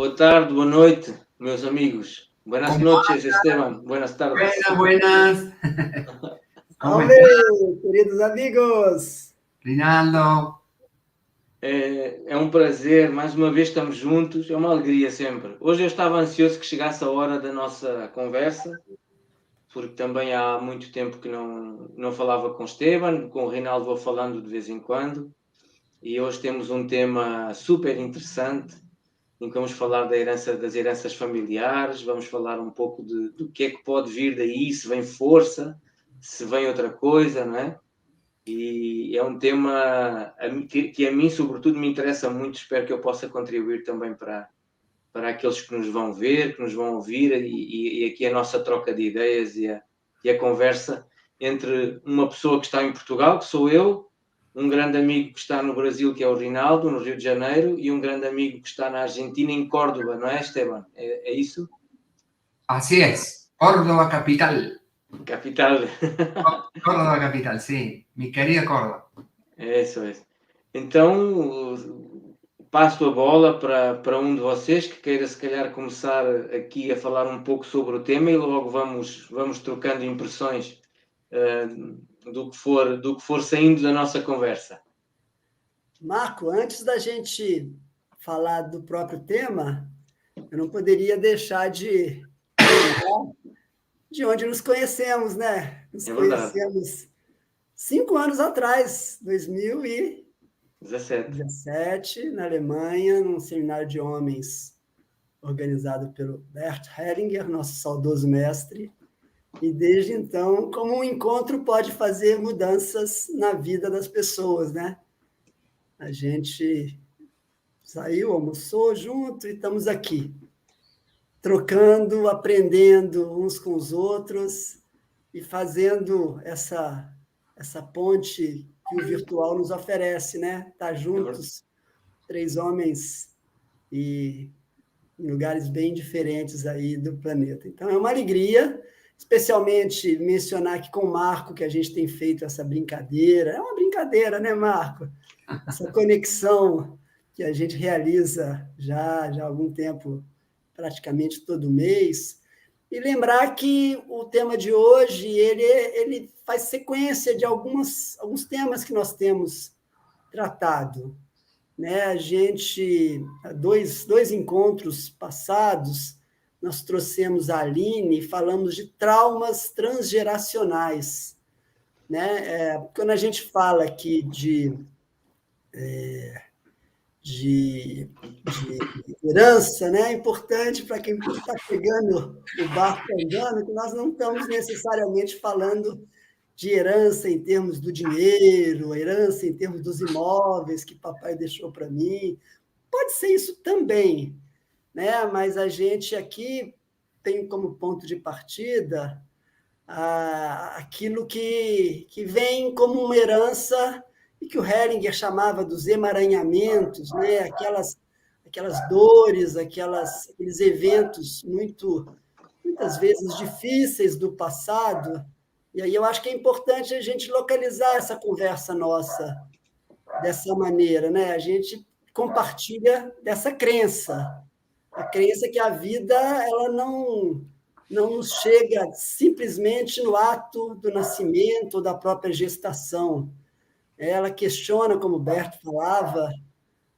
Boa tarde, boa noite, meus amigos. Buenas ¿Cómo noches, Esteban. Buenas tardes. Buenas. ¿Cómo Salve, estás, queridos amigos! Rinaldo? É um prazer, mais uma vez estamos juntos, é uma alegria sempre. Hoje eu estava ansioso que chegasse a hora da nossa conversa, porque também há muito tempo que não falava com Esteban, com o Rinaldo vou falando de vez em quando, e hoje temos um tema super interessante, em que vamos falar das heranças familiares, vamos falar um pouco do que é que pode vir daí, se vem força, se vem outra coisa, não é? E é um tema que a mim, sobretudo, me interessa muito. Espero que eu possa contribuir também para aqueles que nos vão ver, que nos vão ouvir, e aqui a nossa troca de ideias e a conversa entre uma pessoa que está em Portugal, que sou eu, um grande amigo que está no Brasil, que é o Rinaldo, no Rio de Janeiro, e um grande amigo que está na Argentina, em Córdoba, não é, Esteban? É isso? Así es, Córdoba capital. Capital. Córdoba capital, sí, mi querida Córdoba. Isso. Então, passo a bola para um de vocês que queira, se calhar, começar aqui a falar um pouco sobre o tema e logo vamos trocando impressões do que for saindo da nossa conversa. Marco, antes da gente falar do próprio tema, eu não poderia deixar de lembrar de onde nos conhecemos, né? Nos conhecemos 5 anos atrás, 2017, na Alemanha, num seminário de homens organizado pelo Bert Hellinger, nosso saudoso mestre. E desde então, como um encontro pode fazer mudanças na vida das pessoas, né? A gente saiu, almoçou junto e estamos aqui, trocando, aprendendo uns com os outros e fazendo essa ponte que o virtual nos oferece, né? Estar juntos, 3 homens e em lugares bem diferentes aí do planeta. Então, é uma alegria, especialmente mencionar aqui com o Marco, que a gente tem feito essa brincadeira. É uma brincadeira, né, Marco? Essa conexão que a gente realiza já há algum tempo, praticamente todo mês. E lembrar que o tema de hoje ele faz sequência de alguns temas que nós temos tratado. Né? A gente, dois encontros passados, nós trouxemos a Aline e falamos de traumas transgeracionais. Né? Quando a gente fala aqui de herança, né? É importante para quem está pegando o barco andando, que nós não estamos necessariamente falando de herança em termos do dinheiro, herança em termos dos imóveis que papai deixou para mim. Pode ser isso também, né? Mas a gente aqui tem como ponto de partida aquilo que vem como uma herança e que o Hellinger chamava dos emaranhamentos, né? Aquelas dores, aqueles eventos muitas vezes difíceis do passado. E aí eu acho que é importante a gente localizar essa conversa nossa dessa maneira, né? A gente compartilha dessa crença, a crença que a vida ela não nos chega simplesmente no ato do nascimento ou da própria gestação. Ela questiona, como o Berto falava,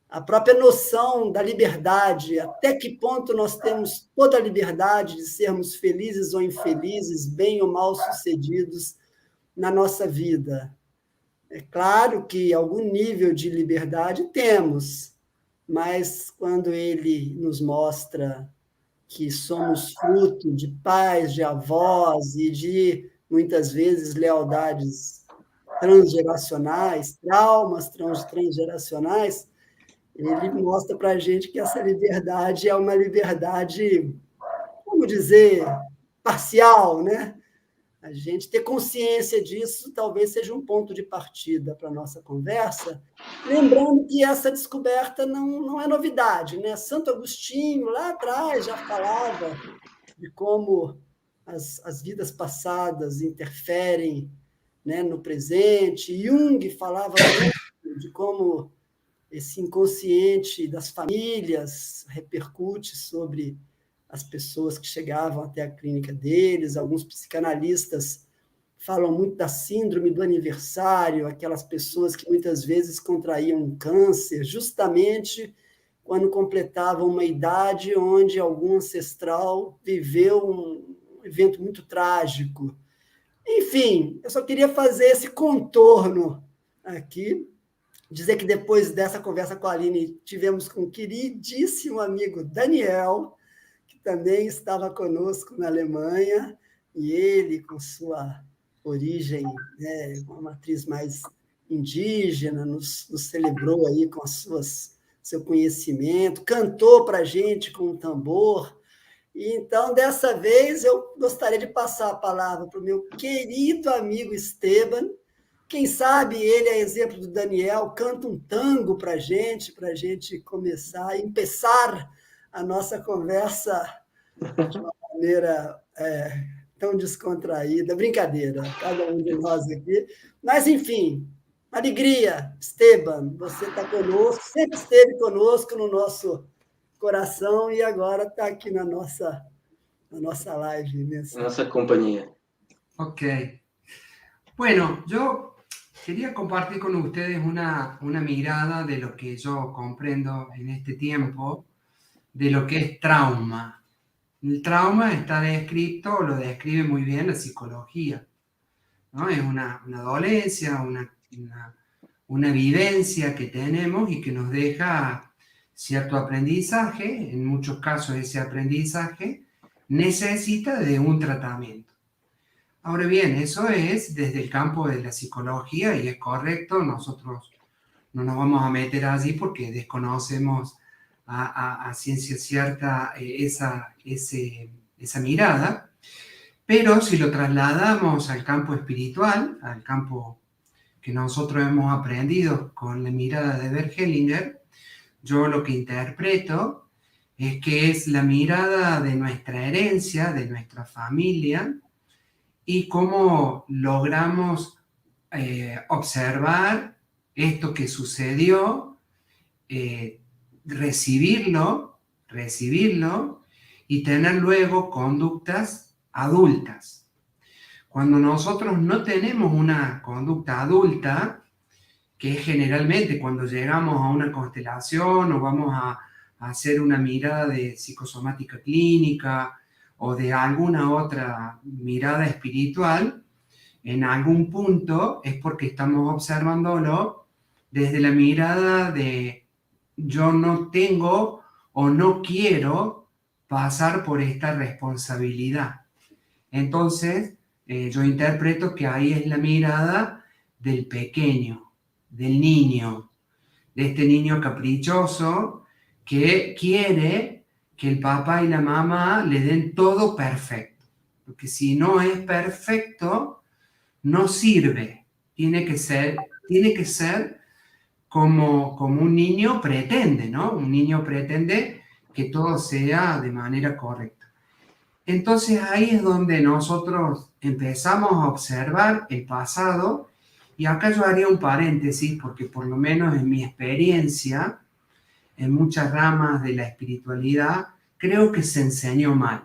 a própria noção da liberdade, até que ponto nós temos toda a liberdade de sermos felizes ou infelizes, bem ou mal sucedidos na nossa vida. É claro que algum nível de liberdade temos, mas quando ele nos mostra que somos fruto de pais, de avós e de, muitas vezes, lealdades transgeracionais, traumas transgeracionais, ele mostra para a gente que essa liberdade é uma liberdade, como dizer, parcial, né? A gente ter consciência disso talvez seja um ponto de partida para a nossa conversa, lembrando que essa descoberta não é novidade, né? Santo Agostinho, lá atrás, já falava de como as vidas passadas interferem, né, no presente. Jung falava muito de como esse inconsciente das famílias repercute sobre as pessoas que chegavam até a clínica deles. Alguns psicanalistas falam muito da síndrome do aniversário, aquelas pessoas que muitas vezes contraíam um câncer, justamente quando completavam uma idade onde algum ancestral viveu um evento muito trágico. Enfim, eu só queria fazer esse contorno aqui, dizer que depois dessa conversa com a Aline, tivemos com o queridíssimo amigo Daniel, que também estava conosco na Alemanha, e ele, com sua origem, né, uma matriz mais indígena, nos celebrou aí com seu conhecimento, cantou para a gente com um tambor. E então, dessa vez, eu gostaria de passar a palavra para o meu querido amigo Esteban. Quem sabe ele, a exemplo do Daniel, canta um tango para a gente começar a empezar a nossa conversa de uma maneira tão descontraída. Brincadeira, cada um de nós aqui. Mas, enfim, alegria, Esteban, você está conosco, sempre esteve conosco no nosso coração e agora está aqui na nossa live. Nossa compañía. Ok. Bueno, yo quería compartir con ustedes una mirada de lo que yo comprendo en este tiempo, de lo que es trauma. El trauma está descrito, lo describe muy bien la psicología, ¿no? Es una dolencia, una vivencia que tenemos y que nos deja cierto aprendizaje. En muchos casos ese aprendizaje necesita de un tratamiento. Ahora bien, eso es desde el campo de la psicología y es correcto. Nosotros no nos vamos a meter allí porque desconocemos a ciencia cierta esa mirada, pero si lo trasladamos al campo espiritual, al campo que nosotros hemos aprendido con la mirada de Bert Hellinger, yo lo que interpreto es que es la mirada de nuestra herencia, de nuestra familia, y cómo logramos observar esto que sucedió, recibirlo y tener luego conductas adultas. Cuando nosotros no tenemos una conducta adulta, que es generalmente cuando llegamos a una constelación o vamos a hacer una mirada de psicosomática clínica o de alguna otra mirada espiritual, en algún punto es porque estamos observándolo desde la mirada de yo no tengo o no quiero pasar por esta responsabilidad. Entonces, yo interpreto que ahí es la mirada del pequeño, del niño, de este niño caprichoso que quiere que el papá y la mamá le den todo perfecto. Porque si no es perfecto, no sirve. Tiene que ser como un niño pretende, ¿no? Un niño pretende que todo sea de manera correcta. Entonces ahí es donde nosotros empezamos a observar el pasado, y acá yo haría un paréntesis porque por lo menos en mi experiencia, en muchas ramas de la espiritualidad, creo que se enseñó mal.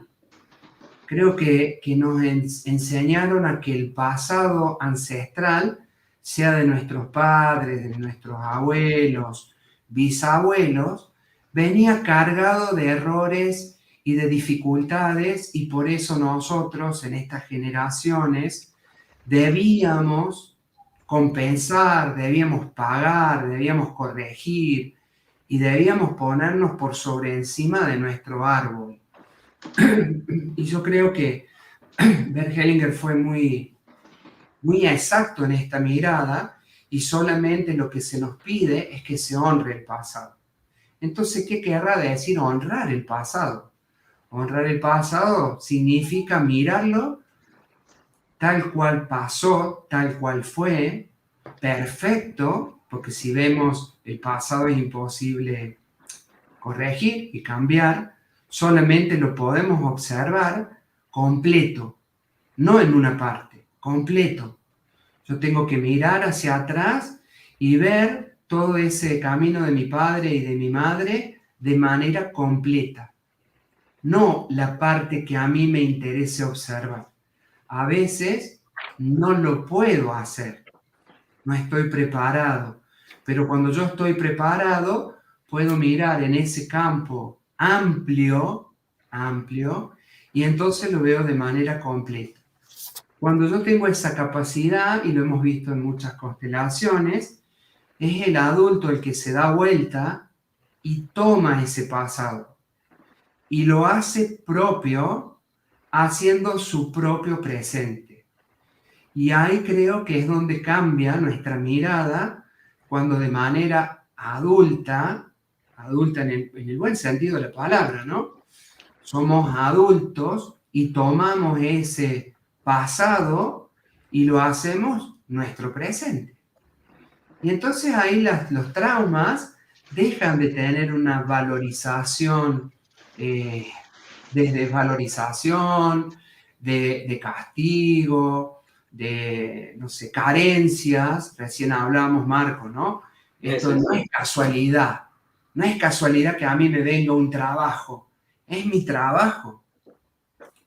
Creo que nos enseñaron a que el pasado ancestral, sea de nuestros padres, de nuestros abuelos, bisabuelos, venía cargado de errores y de dificultades, y por eso nosotros en estas generaciones debíamos compensar, debíamos pagar, debíamos corregir y debíamos ponernos por sobre encima de nuestro árbol. Y yo creo que Bert Hellinger fue muy exacto en esta mirada, y solamente lo que se nos pide es que se honre el pasado. Entonces, ¿qué querrá decir honrar el pasado? Honrar el pasado significa mirarlo tal cual pasó, tal cual fue, perfecto, porque si vemos el pasado es imposible corregir y cambiar, solamente lo podemos observar completo, no en una parte, completo. Yo tengo que mirar hacia atrás y ver todo ese camino de mi padre y de mi madre de manera completa, no la parte que a mí me interese observar. A veces no lo puedo hacer, no estoy preparado, pero cuando yo estoy preparado, puedo mirar en ese campo amplio, y entonces lo veo de manera completa. Cuando yo tengo esa capacidad, y lo hemos visto en muchas constelaciones, es el adulto el que se da vuelta y toma ese pasado y lo hace propio, haciendo su propio presente. Y ahí creo que es donde cambia nuestra mirada cuando de manera adulta en el buen sentido de la palabra, ¿no? Somos adultos y tomamos ese pasado y lo hacemos nuestro presente. Y entonces ahí los traumas dejan de tener una valorización, de desvalorización, de castigo, de, no sé, carencias. Recién hablábamos, Marco, ¿no? Esto no es casualidad. No es casualidad que a mí me venga un trabajo. Es mi trabajo.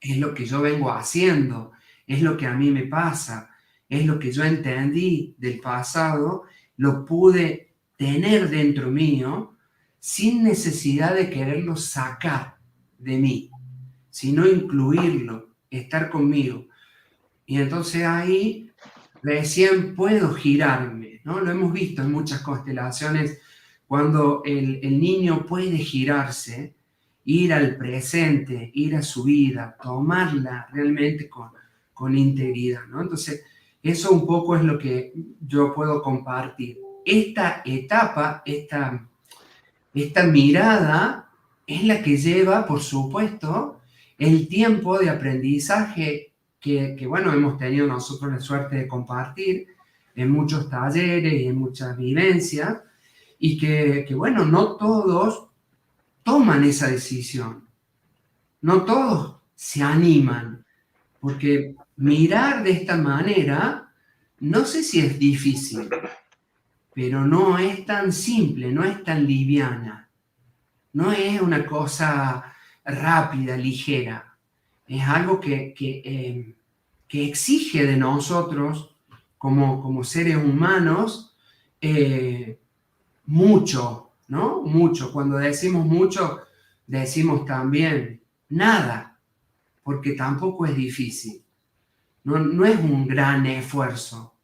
Es lo que yo vengo haciendo. Es lo que a mí me pasa. Es lo que yo entendí del pasado. Lo pude tener dentro mío sin necesidad de quererlo sacar de mí, sino incluirlo, estar conmigo. Y entonces ahí recién puedo girarme, ¿no? Lo hemos visto en muchas constelaciones, cuando el niño puede girarse, ir al presente, ir a su vida, tomarla realmente con integridad, ¿no? Entonces, eso un poco es lo que yo puedo compartir. Esta etapa, esta mirada es la que lleva, por supuesto, el tiempo de aprendizaje que, bueno, hemos tenido nosotros la suerte de compartir en muchos talleres y en muchas vivencias, y que, bueno, no todos toman esa decisión, no todos se animan, porque mirar de esta manera, no sé si es difícil, pero no es tan simple, no es tan liviana, no es una cosa rápida, ligera, es algo que exige de nosotros como seres humanos mucho, ¿no? Mucho. Cuando decimos mucho, decimos también nada, porque tampoco es difícil, no es un gran esfuerzo.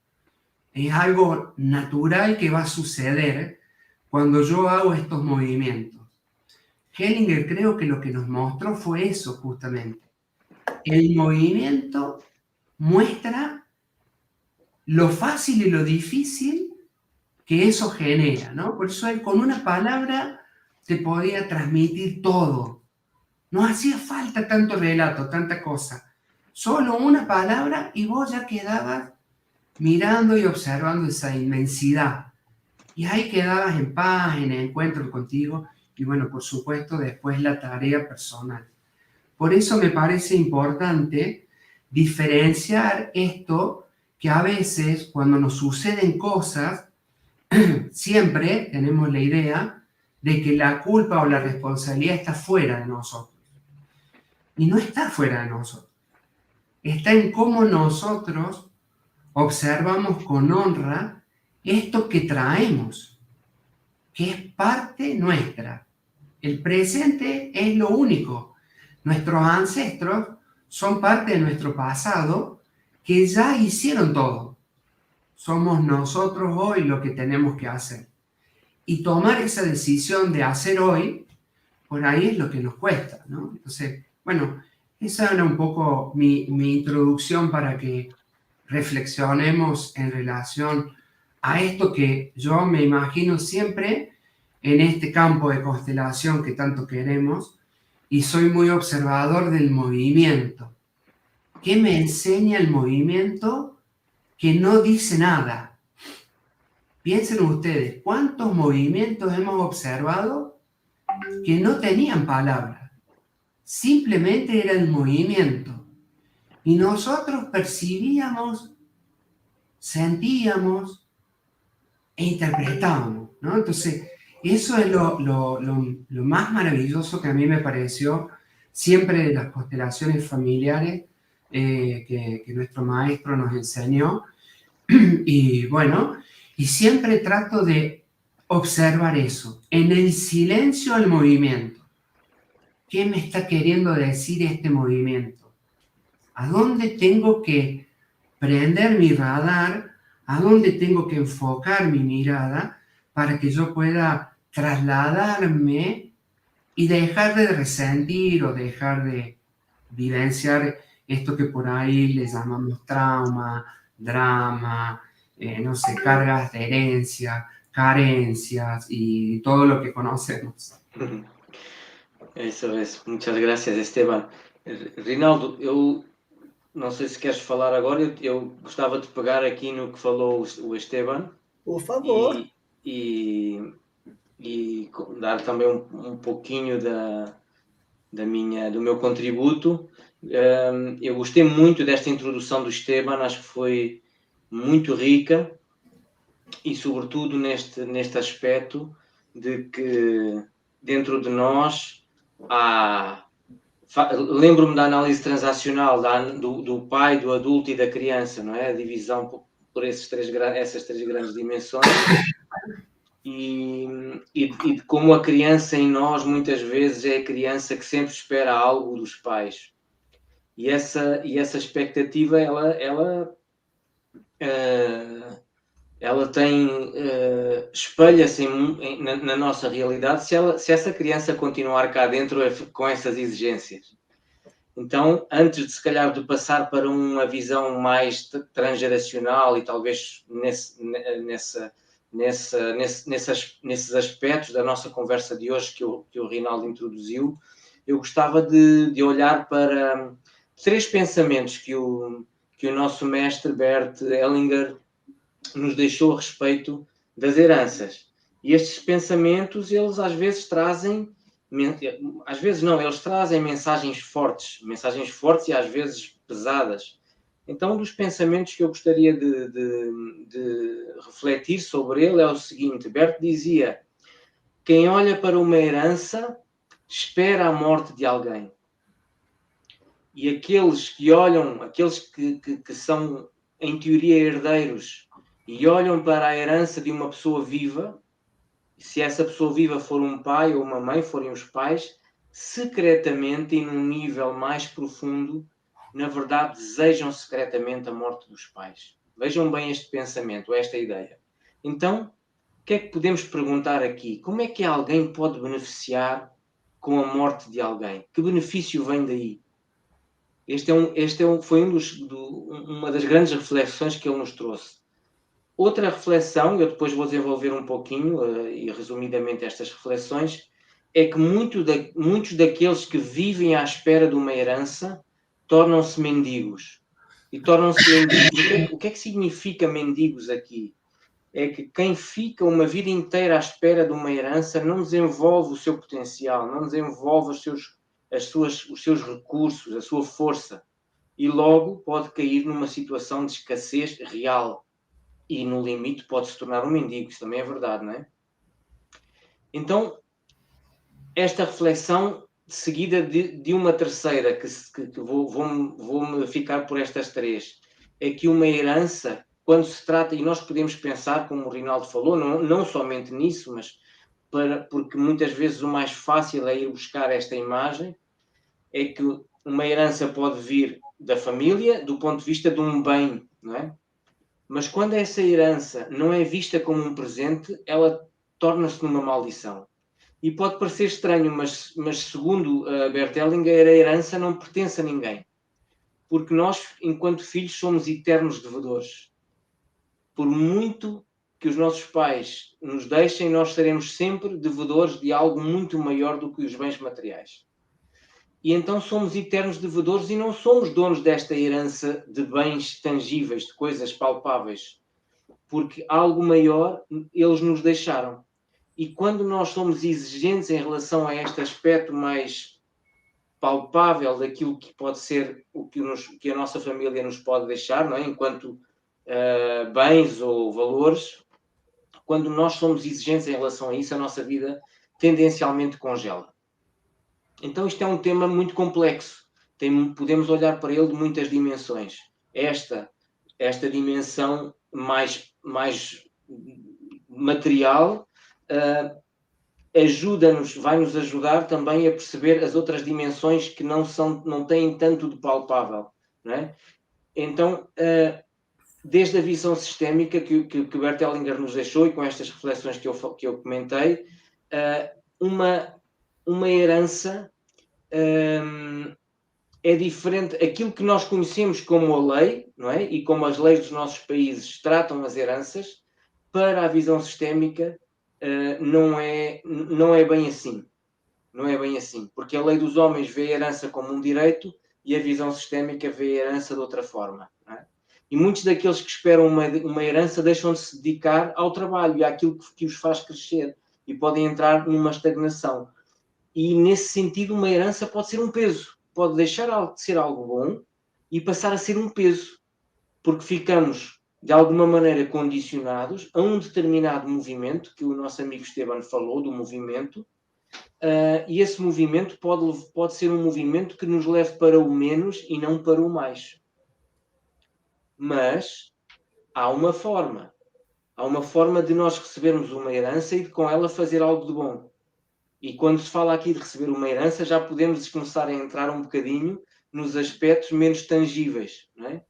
Es algo natural que va a suceder cuando yo hago estos movimientos. Hellinger creo que lo que nos mostró fue eso justamente. El movimiento muestra lo fácil y lo difícil que eso genera, ¿no? Por eso él con una palabra te podía transmitir todo. No hacía falta tanto relato, tanta cosa. Solo una palabra y vos ya quedabas mirando y observando esa inmensidad. Y ahí quedabas en paz, en el encuentro contigo. Y bueno, por supuesto, después la tarea personal. Por eso me parece importante diferenciar esto, que a veces cuando nos suceden cosas, siempre tenemos la idea de que la culpa o la responsabilidad está fuera de nosotros. Y no está fuera de nosotros. Está en cómo nosotros observamos con honra esto que traemos, que es parte nuestra. El presente es lo único. Nuestros ancestros son parte de nuestro pasado que ya hicieron todo. Somos nosotros hoy lo que tenemos que hacer. Y tomar esa decisión de hacer hoy, por ahí es lo que nos cuesta, ¿no? Entonces, bueno, esa era un poco mi introducción para que reflexionemos en relación a esto que yo me imagino siempre en este campo de constelación que tanto queremos, y soy muy observador del movimiento. ¿Qué me enseña el movimiento que no dice nada? Piensen ustedes, ¿cuántos movimientos hemos observado que no tenían palabras? Simplemente era el movimiento. Y nosotros percibíamos, sentíamos e interpretábamos. ¿no? Entonces, eso es lo más maravilloso que a mí me pareció siempre de las constelaciones familiares que nuestro maestro nos enseñó. Y bueno, y siempre trato de observar eso, en el silencio el movimiento. ¿Qué me está queriendo decir este movimiento? ¿A dónde tengo que prender mi radar? ¿A dónde tengo que enfocar mi mirada para que yo pueda trasladarme y dejar de resentir o dejar de vivenciar esto que por ahí le llamamos trauma, drama, no sé, cargas de herencia, carencias y todo lo que conocemos? Isso é. Muchas gracias, Esteban. Rinaldo, eu não sei se queres falar agora, eu gostava de pegar aqui no que falou o Esteban. Por favor. E dar também um pouquinho do meu contributo. Eu gostei muito desta introdução do Esteban, acho que foi muito rica e sobretudo neste aspecto de que dentro de nós lembro-me da análise transacional do pai, do adulto e da criança, não é? A divisão por essas três grandes dimensões. E de como a criança em nós muitas vezes é a criança que sempre espera algo dos pais. E essa expectativa ela tem espelha-se na nossa realidade se essa criança continuar cá dentro com essas exigências. Então, antes de se calhar de passar para uma visão mais transgeracional e talvez nesses aspectos da nossa conversa de hoje que o Rinaldo introduziu, eu gostava de olhar para 3 pensamentos que o nosso mestre Bert Hellinger nos deixou a respeito das heranças. E estes pensamentos, eles às vezes trazem, eles trazem mensagens fortes e às vezes pesadas. Então, um dos pensamentos que eu gostaria de refletir sobre ele é o seguinte: Bert dizia: quem olha para uma herança espera a morte de alguém. E aqueles que são, em teoria, herdeiros e olham para a herança de uma pessoa viva, se essa pessoa viva for um pai ou uma mãe, forem os pais, secretamente e num nível mais profundo, na verdade, desejam secretamente a morte dos pais. Vejam bem este pensamento, esta ideia. Então, o que é que podemos perguntar aqui? Como é que alguém pode beneficiar com a morte de alguém? Que benefício vem daí? Foi uma das grandes reflexões que ele nos trouxe. Outra reflexão, eu depois vou desenvolver um pouquinho e resumidamente estas reflexões, é que muitos daqueles que vivem à espera de uma herança tornam-se mendigos. E tornam-se mendigos. O que é que significa mendigos aqui? É que quem fica uma vida inteira à espera de uma herança não desenvolve o seu potencial, não desenvolve os seus recursos, a sua força. E logo pode cair numa situação de escassez real. E no limite pode se tornar um mendigo. Isso também é verdade, não é? Então, esta reflexão seguida de uma terceira, que vou-me ficar por estas 3, é que uma herança, quando se trata, e nós podemos pensar, como o Rinaldo falou, não somente nisso, mas porque muitas vezes o mais fácil é ir buscar esta imagem, é que uma herança pode vir da família do ponto de vista de um bem, não é? Mas quando essa herança não é vista como um presente, ela torna-se numa maldição. E pode parecer estranho, mas segundo Bert Hellinger, a herança não pertence a ninguém. Porque nós, enquanto filhos, somos eternos devedores. Por muito que os nossos pais nos deixem, nós seremos sempre devedores de algo muito maior do que os bens materiais. E então somos eternos devedores e não somos donos desta herança de bens tangíveis, de coisas palpáveis. Porque algo maior eles nos deixaram. E quando nós somos exigentes em relação a este aspecto mais palpável daquilo que pode ser o que a nossa família nos pode deixar, não é? Enquanto bens ou valores, quando nós somos exigentes em relação a isso, a nossa vida tendencialmente congela. Então isto é um tema muito complexo. Podemos olhar para ele de muitas dimensões. Esta dimensão mais material vai-nos ajudar também a perceber as outras dimensões que não têm tanto de palpável, não é? Então, desde a visão sistémica que Bert Hellinger nos deixou, e com estas reflexões que eu comentei, uma herança é diferente. Aquilo que nós conhecemos como a lei, não é? E como as leis dos nossos países tratam as heranças, para a visão sistémica não é bem assim. Não é bem assim. Porque a lei dos homens vê a herança como um direito e a visão sistémica vê a herança de outra forma. Não é? E muitos daqueles que esperam uma herança deixam de se dedicar ao trabalho e àquilo que os faz crescer e podem entrar numa estagnação. E, nesse sentido, uma herança pode ser um peso. Pode deixar de ser algo bom e passar a ser um peso. Porque ficamos, de alguma maneira, condicionados a um determinado movimento, que o nosso amigo Esteban falou, do movimento, e esse movimento pode ser um movimento que nos leve para o menos e não para o mais. Mas há uma forma de nós recebermos uma herança e de com ela fazer algo de bom. E quando se fala aqui de receber uma herança, já podemos começar a entrar um bocadinho nos aspectos menos tangíveis, não é?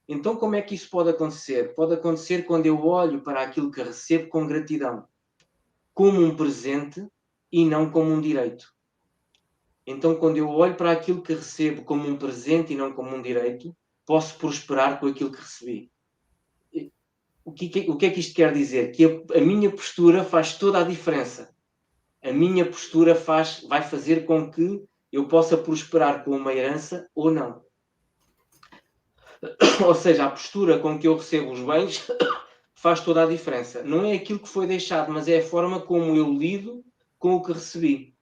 Então, como é que isso pode acontecer? Pode acontecer quando eu olho para aquilo que recebo com gratidão, como um presente e não como um direito. Então, quando eu olho para aquilo que recebo como um presente e não como um direito, posso prosperar com aquilo que recebi. O que é que isto quer dizer? Que a minha postura faz toda a diferença. A minha postura vai fazer com que eu possa prosperar com uma herança ou não. Ou seja, a postura com que eu recebo os bens faz toda a diferença. Não é aquilo que foi deixado, mas é a forma como eu lido com o que recebi.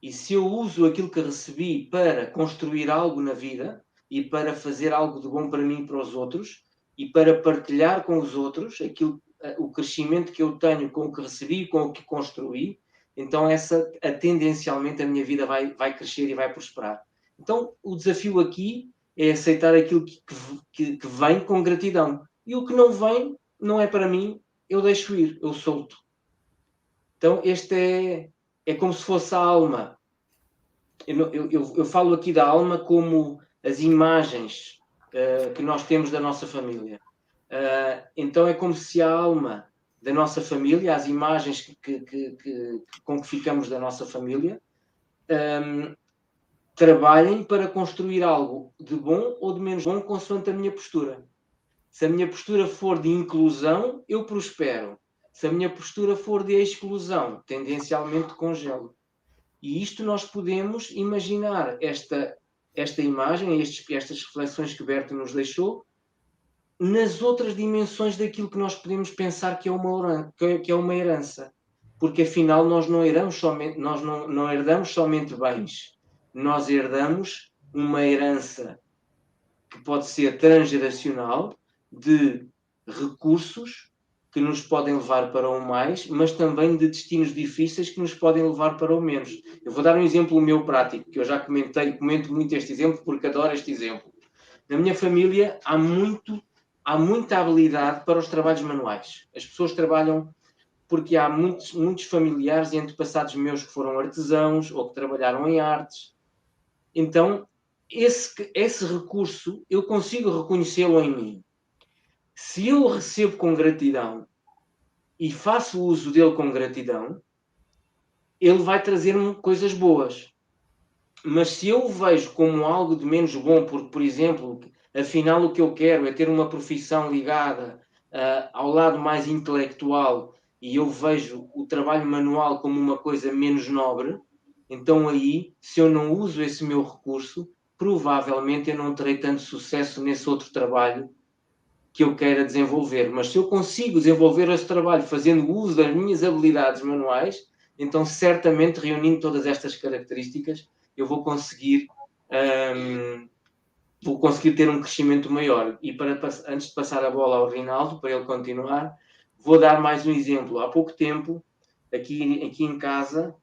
E se eu uso aquilo que recebi para construir algo na vida e para fazer algo de bom para mim e para os outros e para partilhar com os outros o crescimento que eu tenho com o que recebi e com o que construí, então tendencialmente a minha vida vai crescer e vai prosperar. Então o desafio aqui é aceitar aquilo que vem com gratidão. E o que não vem, não é para mim, eu deixo ir, eu solto. Então este é como se fosse a alma. Eu falo aqui da alma como as imagens que nós temos da nossa família. Então é como se a alma da nossa família, as imagens com que ficamos da nossa família, trabalhem para construir algo de bom ou de menos bom consoante a minha postura. Se a minha postura for de inclusão, eu prospero. Se a minha postura for de exclusão, tendencialmente congelo. E isto nós podemos imaginar esta imagem, estas reflexões que Berto nos deixou, nas outras dimensões daquilo que nós podemos pensar que é uma herança. Porque afinal nós não herdamos somente bens. Nós herdamos uma herança que pode ser transgeracional de recursos que nos podem levar para o mais, mas também de destinos difíceis que nos podem levar para o menos. Eu vou dar um exemplo meu prático, que eu já comento muito este exemplo, porque adoro este exemplo. Na minha família há muita habilidade para os trabalhos manuais. As pessoas trabalham porque há muitos familiares e antepassados meus que foram artesãos ou que trabalharam em artes. Então, esse recurso, eu consigo reconhecê-lo em mim. Se eu o recebo com gratidão e faço uso dele com gratidão, ele vai trazer-me coisas boas. Mas se eu o vejo como algo de menos bom, porque, por exemplo, afinal o que eu quero é ter uma profissão ligada ao lado mais intelectual e eu vejo o trabalho manual como uma coisa menos nobre, então aí, se eu não uso esse meu recurso, provavelmente eu não terei tanto sucesso nesse outro trabalho que eu queira desenvolver. Mas se eu consigo desenvolver esse trabalho fazendo uso das minhas habilidades manuais, então certamente reunindo todas estas características, eu vou conseguir ter um crescimento maior. E antes de passar a bola ao Rinaldo, para ele continuar, Vou dar mais um exemplo. Há pouco tempo, aqui em casa,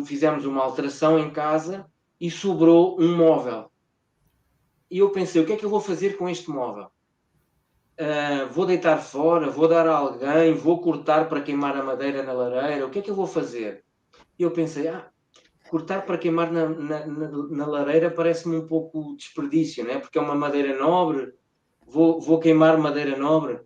fizemos uma alteração em casa e sobrou um móvel. E eu pensei, o que é que eu vou fazer com este móvel? Vou deitar fora, vou dar a alguém, vou cortar para queimar a madeira na lareira, o que é que eu vou fazer? E eu pensei, cortar para queimar na lareira parece-me um pouco desperdício, né? Porque é uma madeira nobre, vou queimar madeira nobre.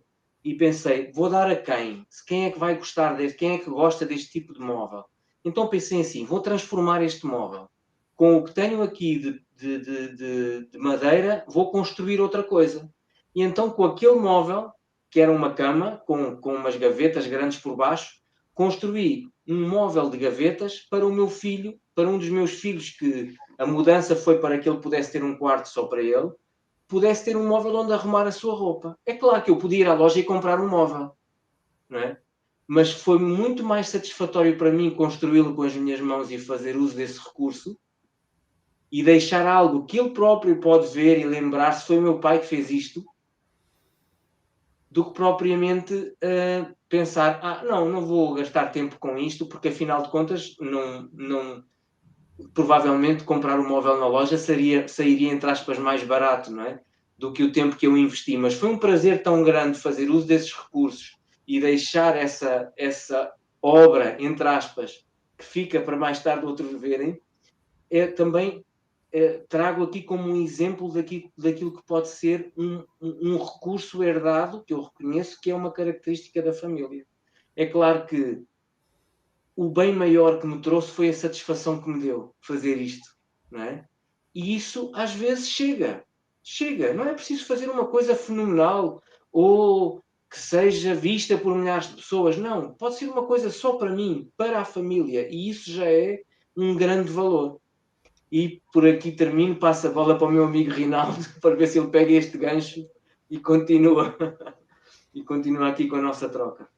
E pensei, vou dar a quem? Quem é que vai gostar deste? Quem é que gosta deste tipo de móvel? Então pensei assim, vou transformar este móvel. Com o que tenho aqui de madeira, vou construir outra coisa. E então com aquele móvel, que era uma cama, com umas gavetas grandes por baixo, construí um móvel de gavetas para o meu filho, para um dos meus filhos, que a mudança foi para que ele pudesse ter um quarto só para ele, pudesse ter um móvel onde arrumar a sua roupa. É claro que eu podia ir à loja e comprar um móvel, não é? Mas foi muito mais satisfatório para mim construí-lo com as minhas mãos e fazer uso desse recurso e deixar algo que ele próprio pode ver e lembrar-se, foi o meu pai que fez isto, do que propriamente pensar, não vou gastar tempo com isto, porque afinal de contas, provavelmente comprar um móvel na loja sairia, entre aspas, mais barato, não é? Do que o tempo que eu investi. Mas foi um prazer tão grande fazer uso desses recursos e deixar essa obra, entre aspas, que fica para mais tarde outros verem, também trago aqui como um exemplo daquilo que pode ser um recurso herdado, que eu reconheço que é uma característica da família. É claro que o bem maior que me trouxe foi a satisfação que me deu fazer isto, não é? E isso às vezes chega, não é preciso fazer uma coisa fenomenal ou que seja vista por milhares de pessoas, não, pode ser uma coisa só para mim, para a família, e isso já é um grande valor. E por aqui termino, passo a bola para o meu amigo Rinaldo para ver se ele pega este gancho e continua aqui com a nossa troca.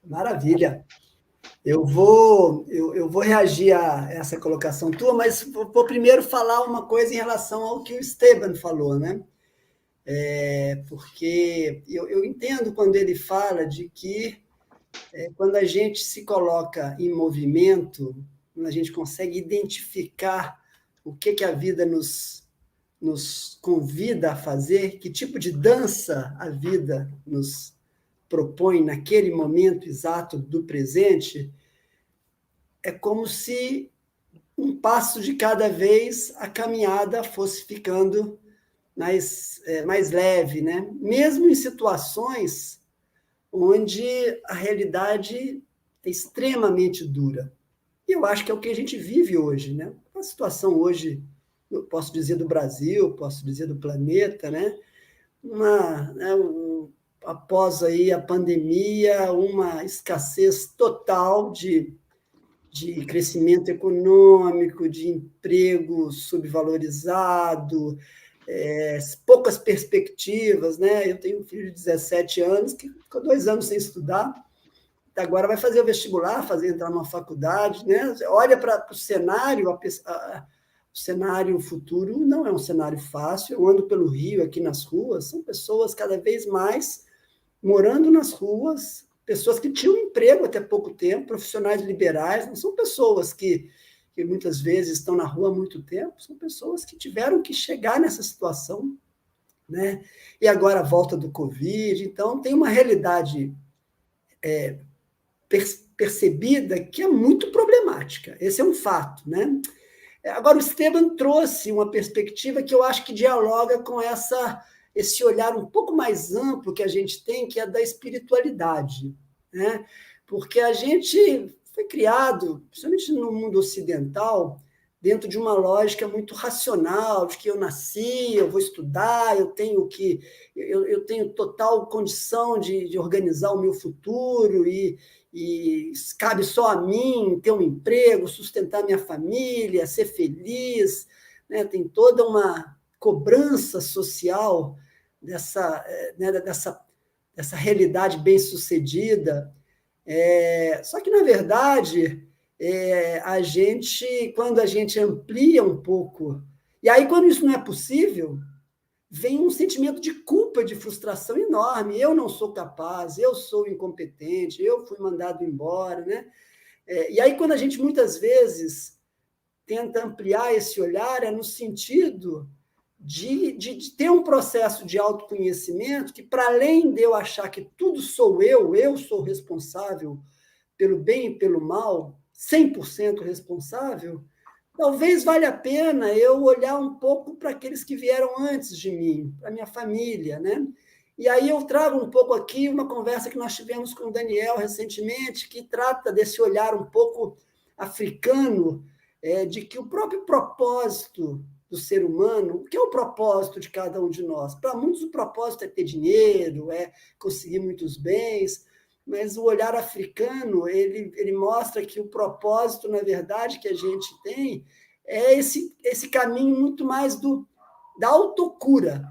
Maravilha. Eu vou reagir a essa colocação tua, mas vou primeiro falar uma coisa em relação ao que o Esteban falou, né? Porque eu entendo quando ele fala de que quando a gente se coloca em movimento, quando a gente consegue identificar o que a vida nos convida a fazer, que tipo de dança a vida nos propõe naquele momento exato do presente, é como se um passo de cada vez a caminhada fosse ficando mais leve, né? Mesmo em situações onde a realidade é extremamente dura. E eu acho que é o que a gente vive hoje, né? A situação hoje, eu posso dizer do Brasil, posso dizer do planeta, né? Após aí a pandemia, uma escassez total de crescimento econômico, de emprego subvalorizado, poucas perspectivas, né? Eu tenho um filho de 17 anos que ficou 2 anos sem estudar, agora vai fazer o vestibular, entrar numa faculdade, né? Olha para o cenário, o cenário futuro não é um cenário fácil. Eu ando pelo Rio, aqui nas ruas, são pessoas cada vez mais morando nas ruas, pessoas que tinham emprego até pouco tempo, profissionais liberais, não são pessoas que muitas vezes estão na rua há muito tempo, são pessoas que tiveram que chegar nessa situação, né? E agora a volta do Covid, então tem uma realidade percebida que é muito problemática, esse é um fato, né? Agora, o Esteban trouxe uma perspectiva que eu acho que dialoga com esse olhar um pouco mais amplo que a gente tem, que é da espiritualidade, né? Porque a gente foi criado, principalmente no mundo ocidental, dentro de uma lógica muito racional, de que eu nasci, eu vou estudar, eu tenho total condição de organizar o meu futuro e cabe só a mim ter um emprego, sustentar minha família, ser feliz, né? Tem toda uma cobrança social dessa realidade bem-sucedida. Só que, na verdade, quando a gente amplia um pouco, e aí, quando isso não é possível, vem um sentimento de culpa, de frustração enorme. Eu não sou capaz, eu sou incompetente, eu fui mandado embora, né? E aí, quando a gente, muitas vezes, tenta ampliar esse olhar, é no sentido de ter um processo de autoconhecimento que, para além de eu achar que tudo sou eu sou responsável pelo bem e pelo mal, 100% responsável, talvez valha a pena eu olhar um pouco para aqueles que vieram antes de mim, para a minha família, né? E aí eu trago um pouco aqui uma conversa que nós tivemos com o Daniel recentemente, que trata desse olhar um pouco africano, de que o próprio propósito do ser humano, o que é o propósito de cada um de nós? Para muitos o propósito é ter dinheiro, é conseguir muitos bens, mas o olhar africano, ele mostra que o propósito, na verdade, que a gente tem é esse caminho muito mais da autocura,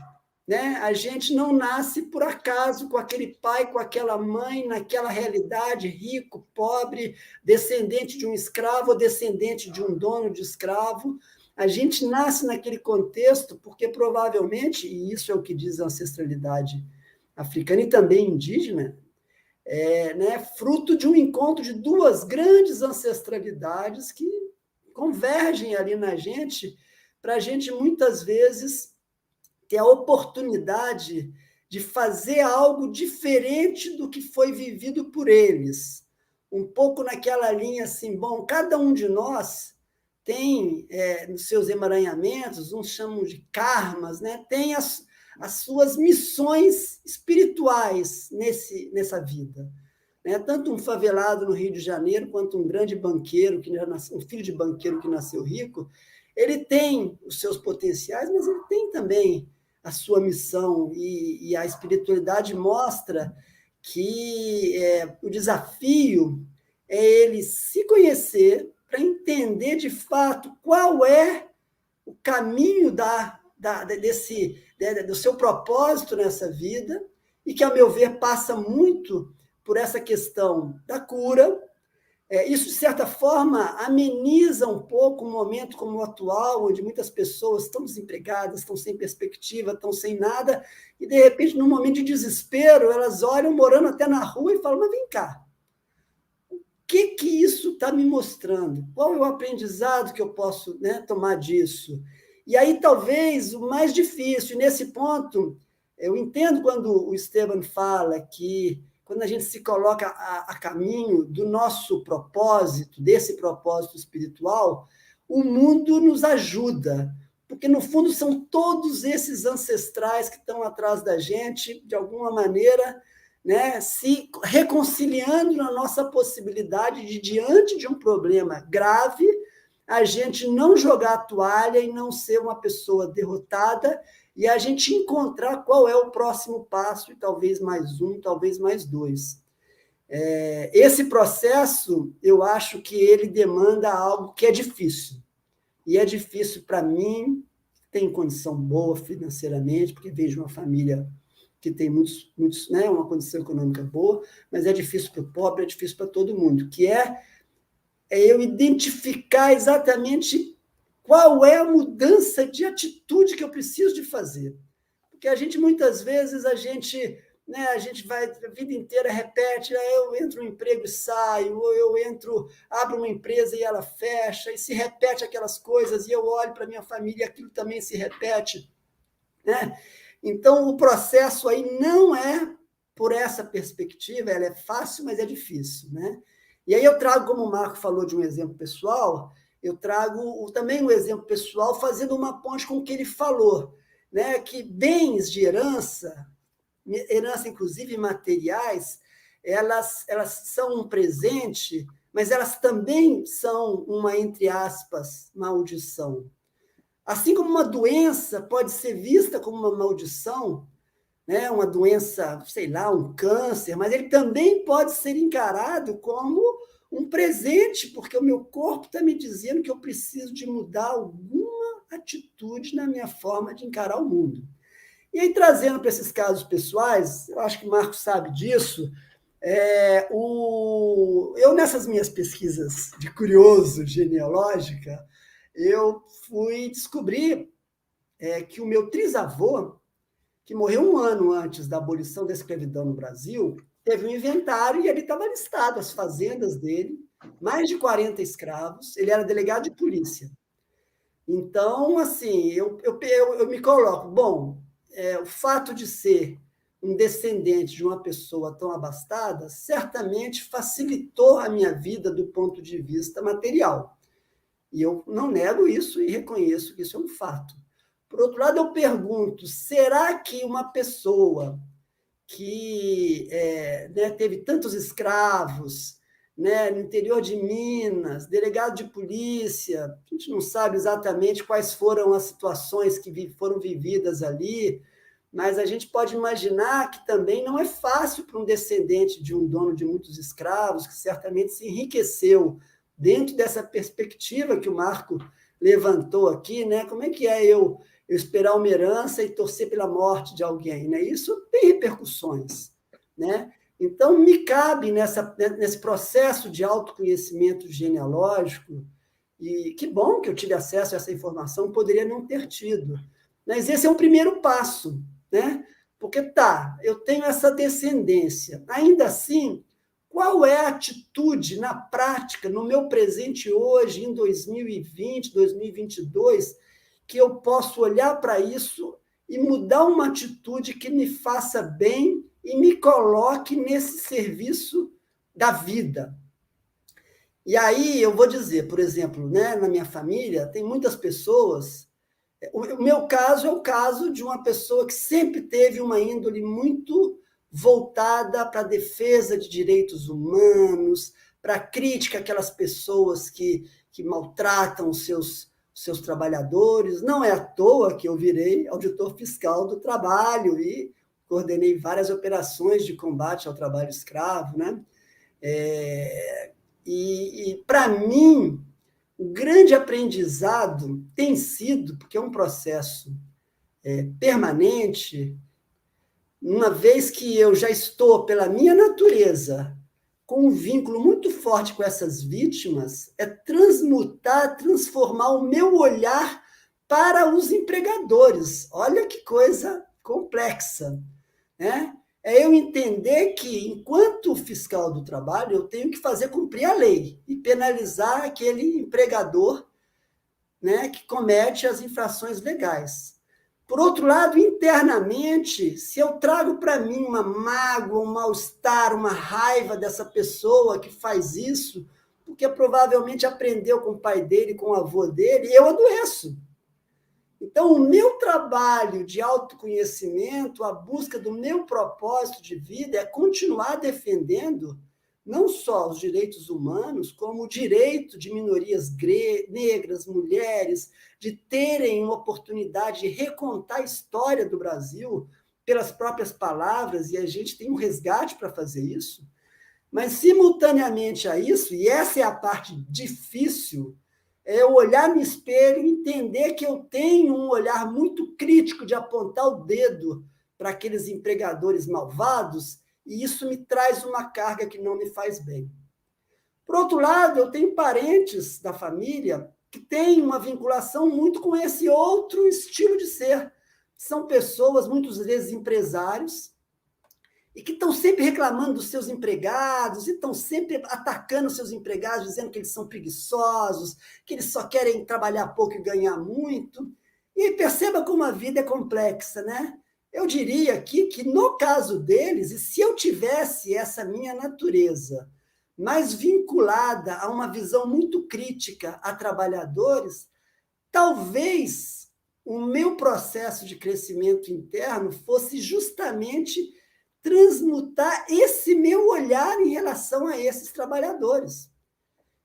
né? A gente não nasce por acaso com aquele pai, com aquela mãe, naquela realidade, rico, pobre, descendente de um escravo ou descendente de um dono de escravo. A gente nasce naquele contexto porque provavelmente, e isso é o que diz a ancestralidade africana e também indígena, né, fruto de um encontro de duas grandes ancestralidades que convergem ali na gente, para a gente, muitas vezes, ter a oportunidade de fazer algo diferente do que foi vivido por eles. Um pouco naquela linha assim, bom, cada um de nós tem, nos seus emaranhamentos, uns chamam de karmas, né, tem as suas missões espirituais nessa vida. Né? Tanto um favelado no Rio de Janeiro, quanto um grande banqueiro, um filho de banqueiro que nasceu rico, ele tem os seus potenciais, mas ele tem também a sua missão, e a espiritualidade mostra que o desafio é ele se conhecer para entender de fato qual é o caminho do seu propósito nessa vida, e que, ao meu ver, passa muito por essa questão da cura. Isso, de certa forma, ameniza um pouco um momento como o atual, onde muitas pessoas estão desempregadas, estão sem perspectiva, estão sem nada, e, de repente, num momento de desespero, elas olham morando até na rua e falam, mas vem cá, o que isso está me mostrando? Qual é o aprendizado que eu posso, né, tomar disso? E aí, talvez, o mais difícil, nesse ponto, eu entendo quando o Esteban fala que, quando a gente se coloca a caminho do nosso propósito, desse propósito espiritual, o mundo nos ajuda, porque, no fundo, são todos esses ancestrais que estão atrás da gente, de alguma maneira, né, se reconciliando na nossa possibilidade de, diante de um problema grave, a gente não jogar a toalha e não ser uma pessoa derrotada, e a gente encontrar qual é o próximo passo, e talvez mais um, talvez mais dois. Esse processo, eu acho que ele demanda algo que é difícil. E é difícil para mim, tem condição boa financeiramente, porque vejo uma família que tem muitos, né, uma condição econômica boa, mas é difícil para o pobre, é difícil para todo mundo, que é eu identificar exatamente qual é a mudança de atitude que eu preciso de fazer. Porque a gente, muitas vezes, a gente vai a vida inteira, repete, eu entro no emprego e saio, ou eu abro uma empresa e ela fecha, e se repete aquelas coisas, e eu olho para a minha família e aquilo também se repete. Né? Então, o processo aí não é por essa perspectiva, ela é fácil, mas é difícil. Né? E aí eu trago, como o Marco falou de um exemplo pessoal, eu trago também um exemplo pessoal fazendo uma ponte com o que ele falou, né? Que bens de herança inclusive materiais, elas são um presente, mas elas também são uma, entre aspas, maldição. Assim como uma doença pode ser vista como uma maldição, né? Uma doença, sei lá, um câncer, mas ele também pode ser encarado como um presente, porque o meu corpo está me dizendo que eu preciso de mudar alguma atitude na minha forma de encarar o mundo. E aí, trazendo para esses casos pessoais, eu acho que o Marcos sabe disso, eu, nessas minhas pesquisas de curioso genealógica, eu fui descobrir que o meu trisavô, que morreu um ano antes da abolição da escravidão no Brasil, teve um inventário e ali estava listado as fazendas dele, mais de 40 escravos, ele era delegado de polícia. Então, assim, eu me coloco, bom, o fato de ser um descendente de uma pessoa tão abastada certamente facilitou a minha vida do ponto de vista material. E eu não nego isso e reconheço que isso é um fato. Por outro lado, eu pergunto, será que uma pessoa que teve tantos escravos, né, no interior de Minas, delegado de polícia, a gente não sabe exatamente quais foram as situações que foram vividas ali, mas a gente pode imaginar que também não é fácil para um descendente de um dono de muitos escravos, que certamente se enriqueceu dentro dessa perspectiva que o Marco levantou aqui, né? Como é que é eu esperar uma herança e torcer pela morte de alguém, né? Isso tem repercussões, né? Então, me cabe nesse processo de autoconhecimento genealógico, e que bom que eu tive acesso a essa informação, poderia não ter tido. Mas esse é o primeiro passo, né? Porque, eu tenho essa descendência. Ainda assim, qual é a atitude na prática, no meu presente hoje, em 2020, 2022, que eu posso olhar para isso e mudar uma atitude que me faça bem e me coloque nesse serviço da vida. E aí eu vou dizer, por exemplo, né, na minha família, tem muitas pessoas. O meu caso é o caso de uma pessoa que sempre teve uma índole muito voltada para a defesa de direitos humanos, para a crítica àquelas pessoas que maltratam os seus trabalhadores. Não é à toa que eu virei auditor fiscal do trabalho e coordenei várias operações de combate ao trabalho escravo, né? E para mim, o grande aprendizado tem sido, porque é um processo permanente, uma vez que eu já estou, pela minha natureza, com um vínculo muito forte com essas vítimas, é transmutar, transformar o meu olhar para os empregadores. Olha que coisa complexa, né? É eu entender que, enquanto fiscal do trabalho, eu tenho que fazer cumprir a lei e penalizar aquele empregador, né, que comete as infrações legais. Por outro lado, internamente, se eu trago para mim uma mágoa, um mal-estar, uma raiva dessa pessoa que faz isso, porque provavelmente aprendeu com o pai dele, com o avô dele, eu adoeço. Então, o meu trabalho de autoconhecimento, a busca do meu propósito de vida é continuar defendendo não só os direitos humanos, como o direito de minorias negras, mulheres, de terem uma oportunidade de recontar a história do Brasil pelas próprias palavras, e a gente tem um resgate para fazer isso. Mas, simultaneamente a isso, e essa é a parte difícil, é eu olhar no espelho e entender que eu tenho um olhar muito crítico de apontar o dedo para aqueles empregadores malvados, e isso me traz uma carga que não me faz bem. Por outro lado, eu tenho parentes da família que têm uma vinculação muito com esse outro estilo de ser. São pessoas, muitas vezes empresários, e que estão sempre reclamando dos seus empregados, e estão sempre atacando os seus empregados, dizendo que eles são preguiçosos, que eles só querem trabalhar pouco e ganhar muito. E perceba como a vida é complexa, né? Eu diria aqui que, no caso deles, e se eu tivesse essa minha natureza mais vinculada a uma visão muito crítica a trabalhadores, talvez o meu processo de crescimento interno fosse justamente transmutar esse meu olhar em relação a esses trabalhadores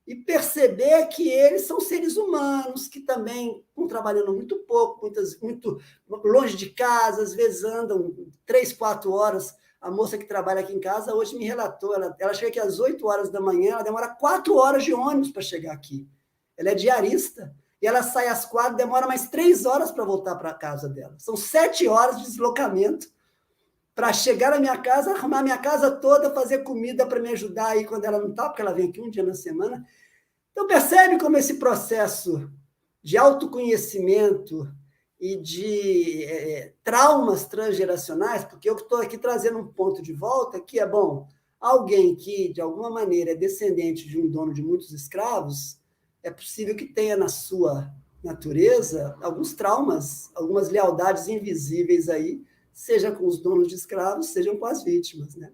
e perceber que eles são seres humanos, que também estão trabalhando muito pouco, muito longe de casa, às vezes andam 3, 4 horas. A moça que trabalha aqui em casa hoje me relatou, ela chega aqui às 8 horas da manhã, ela demora 4 horas de ônibus para chegar aqui. Ela é diarista, e ela sai às 4, demora mais 3 horas para voltar para a casa dela. São 7 horas de deslocamento para chegar na minha casa, arrumar minha casa toda, fazer comida para me ajudar aí quando ela não está, porque ela vem aqui um dia na semana. Então, percebe como esse processo de autoconhecimento e de traumas transgeracionais, porque eu estou aqui trazendo um ponto de volta que é, bom, alguém que, de alguma maneira, é descendente de um dono de muitos escravos, é possível que tenha na sua natureza alguns traumas, algumas lealdades invisíveis aí, seja com os donos de escravos, sejam com as vítimas, né?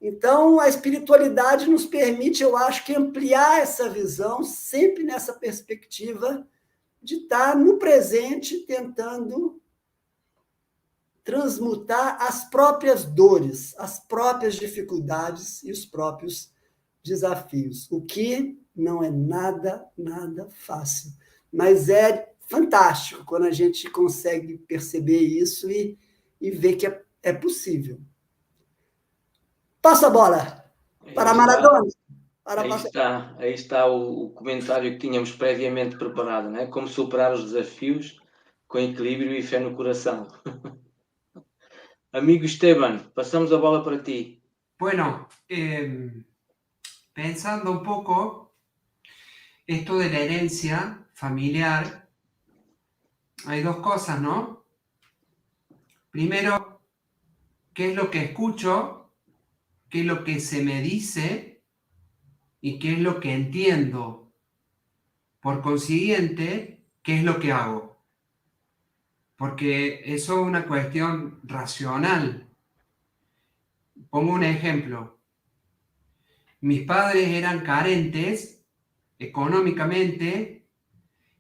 Então, a espiritualidade nos permite, eu acho, que ampliar essa visão, sempre nessa perspectiva de estar no presente tentando transmutar as próprias dores, as próprias dificuldades e os próprios desafios, o que não é nada fácil, mas é fantástico quando a gente consegue perceber isso e ver que é possível. Passa a bola para a Maradona. Aí está o comentário que tínhamos previamente preparado, né? Como superar os desafios com equilíbrio e fé no coração. Amigo Esteban, pasamos a bola para ti. Bueno, pensando un poco, esto de la herencia familiar, hay dos cosas, ¿no? Primero, ¿qué es lo que escucho? ¿Qué es lo que se me dice? ¿Y qué es lo que entiendo? Por consiguiente, ¿qué es lo que hago? Porque eso es una cuestión racional. Pongo un ejemplo. Mis padres eran carentes económicamente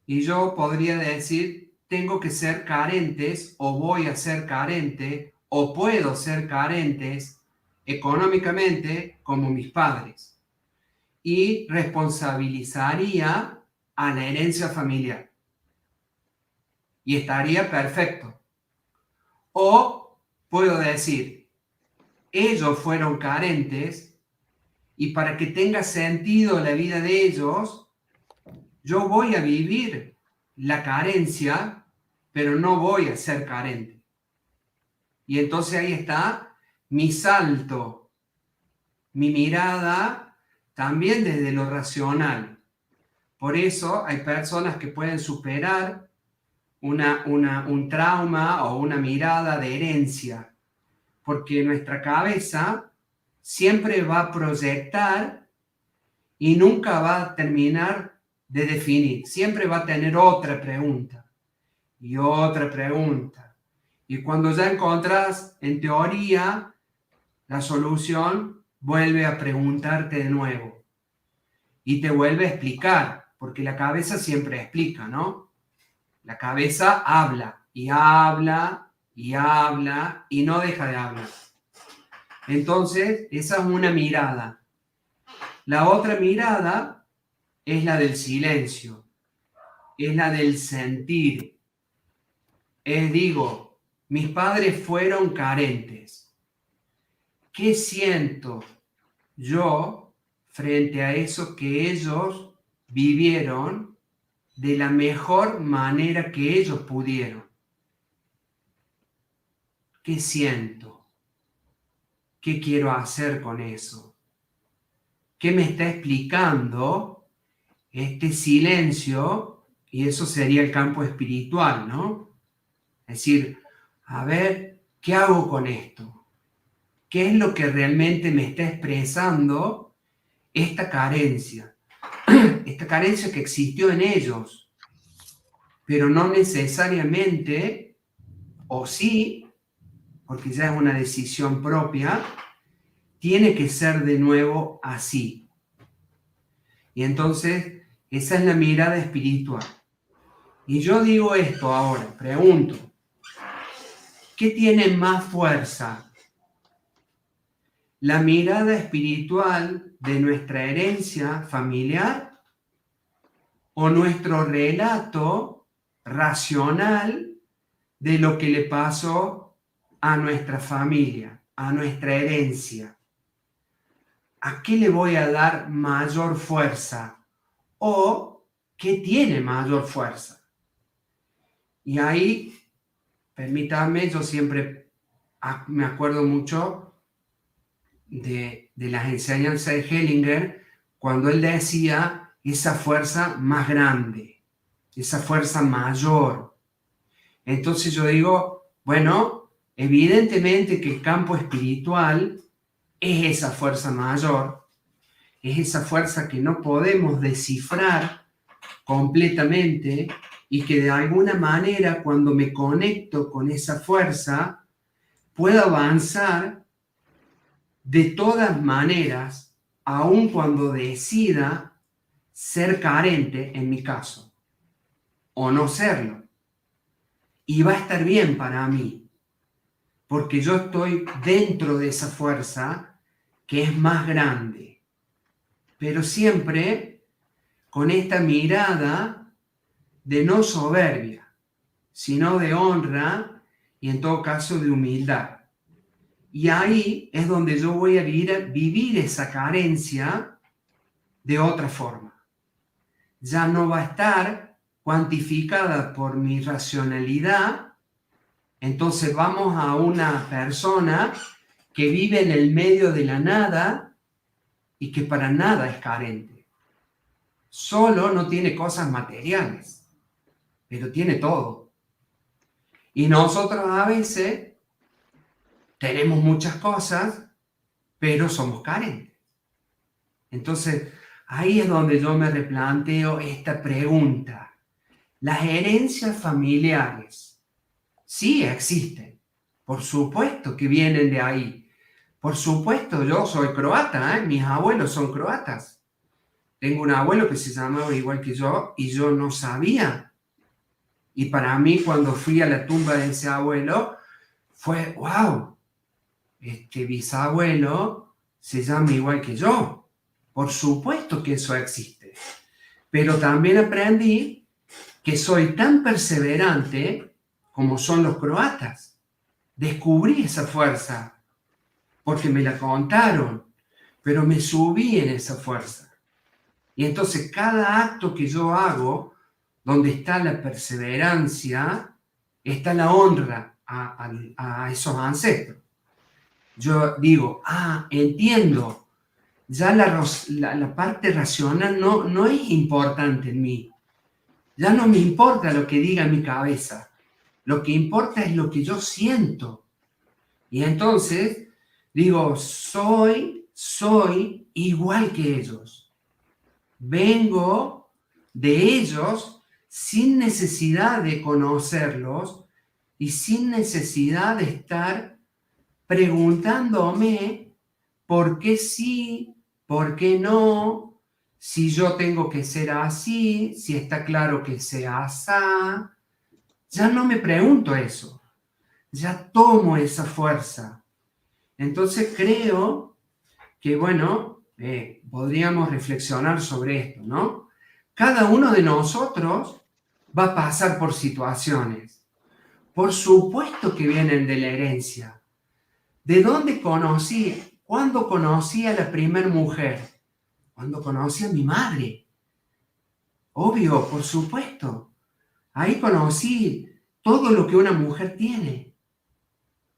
y yo podría decir, tengo que ser carentes o voy a ser carente o puedo ser carentes económicamente como mis padres. Y responsabilizaría a la herencia familiar. Y estaría perfecto. O puedo decir, ellos fueron carentes y para que tenga sentido la vida de ellos, yo voy a vivir la carencia, pero no voy a ser carente. Y entonces ahí está mi salto, mi mirada también desde lo racional. Por eso hay personas que pueden superar un trauma o una mirada de herencia, porque nuestra cabeza siempre va a proyectar y nunca va a terminar de definir. Siempre va a tener otra pregunta y otra pregunta. Y cuando ya encontrás, en teoría, la solución, vuelve a preguntarte de nuevo y te vuelve a explicar, porque la cabeza siempre explica, ¿no? La cabeza habla y habla y habla y no deja de hablar. Entonces, esa es una mirada. La otra mirada es la del silencio, es la del sentir. Digo, mis padres fueron carentes. ¿Qué siento yo frente a eso que ellos vivieron de la mejor manera que ellos pudieron? ¿Qué siento? ¿Qué quiero hacer con eso? ¿Qué me está explicando este silencio? Y eso sería el campo espiritual, ¿no? Es decir, a ver, ¿qué hago con esto? ¿Qué es lo que realmente me está expresando esta carencia? Esta carencia que existió en ellos, pero no necesariamente, o sí, porque ya es una decisión propia, tiene que ser de nuevo así. Y entonces, esa es la mirada espiritual. Y yo digo esto ahora, pregunto, ¿qué tiene más fuerza? ¿La mirada espiritual de nuestra herencia familiar o nuestro relato racional de lo que le pasó a nuestra familia, a nuestra herencia? ¿A qué le voy a dar mayor fuerza? ¿O qué tiene mayor fuerza? Y ahí, permítanme, yo siempre me acuerdo mucho de las enseñanzas de Hellinger, cuando él decía esa fuerza más grande, esa fuerza mayor. Entonces yo digo, bueno, evidentemente que el campo espiritual es esa fuerza mayor, es esa fuerza que no podemos descifrar completamente y que de alguna manera cuando me conecto con esa fuerza puedo avanzar de todas maneras, aun cuando decida ser carente en mi caso o no serlo. Y va a estar bien para mí, porque yo estoy dentro de esa fuerza que es más grande, pero siempre con esta mirada de no soberbia, sino de honra y en todo caso de humildad. Y ahí es donde yo voy a vivir esa carencia de otra forma. Ya no va a estar cuantificada por mi racionalidad. Entonces vamos a una persona que vive en el medio de la nada y que para nada es carente. Solo no tiene cosas materiales, pero tiene todo. Y nosotros a veces tenemos muchas cosas, pero somos carentes. Entonces, ahí es donde yo me replanteo esta pregunta. Las herencias familiares sí existen. Por supuesto que vienen de ahí. Por supuesto, yo soy croata, mis abuelos son croatas. Tengo un abuelo que se llamaba igual que yo y yo no sabía. Y para mí, cuando fui a la tumba de ese abuelo, fue, wow, este bisabuelo se llama igual que yo. Por supuesto que eso existe. Pero también aprendí que soy tan perseverante como son los croatas. Descubrí esa fuerza porque me la contaron, pero me subí en esa fuerza. Y entonces cada acto que yo hago, donde está la perseverancia, está la honra a esos ancestros. Yo digo, entiendo, ya la parte racional no es importante en mí. Ya no me importa lo que diga mi cabeza. Lo que importa es lo que yo siento. Y entonces digo, soy igual que ellos. Vengo de ellos sin necesidad de conocerlos y sin necesidad de estar preguntándome por qué sí, por qué no, si yo tengo que ser así, si está claro que sea así. Ya no me pregunto eso, ya tomo esa fuerza. Entonces creo que, bueno, podríamos reflexionar sobre esto, ¿no? Cada uno de nosotros va a pasar por situaciones. Por supuesto que vienen de la herencia. ¿De dónde conocí? ¿Cuándo conocí a la primer mujer? Cuando conocí a mi madre. Obvio, por supuesto. Ahí conocí todo lo que una mujer tiene,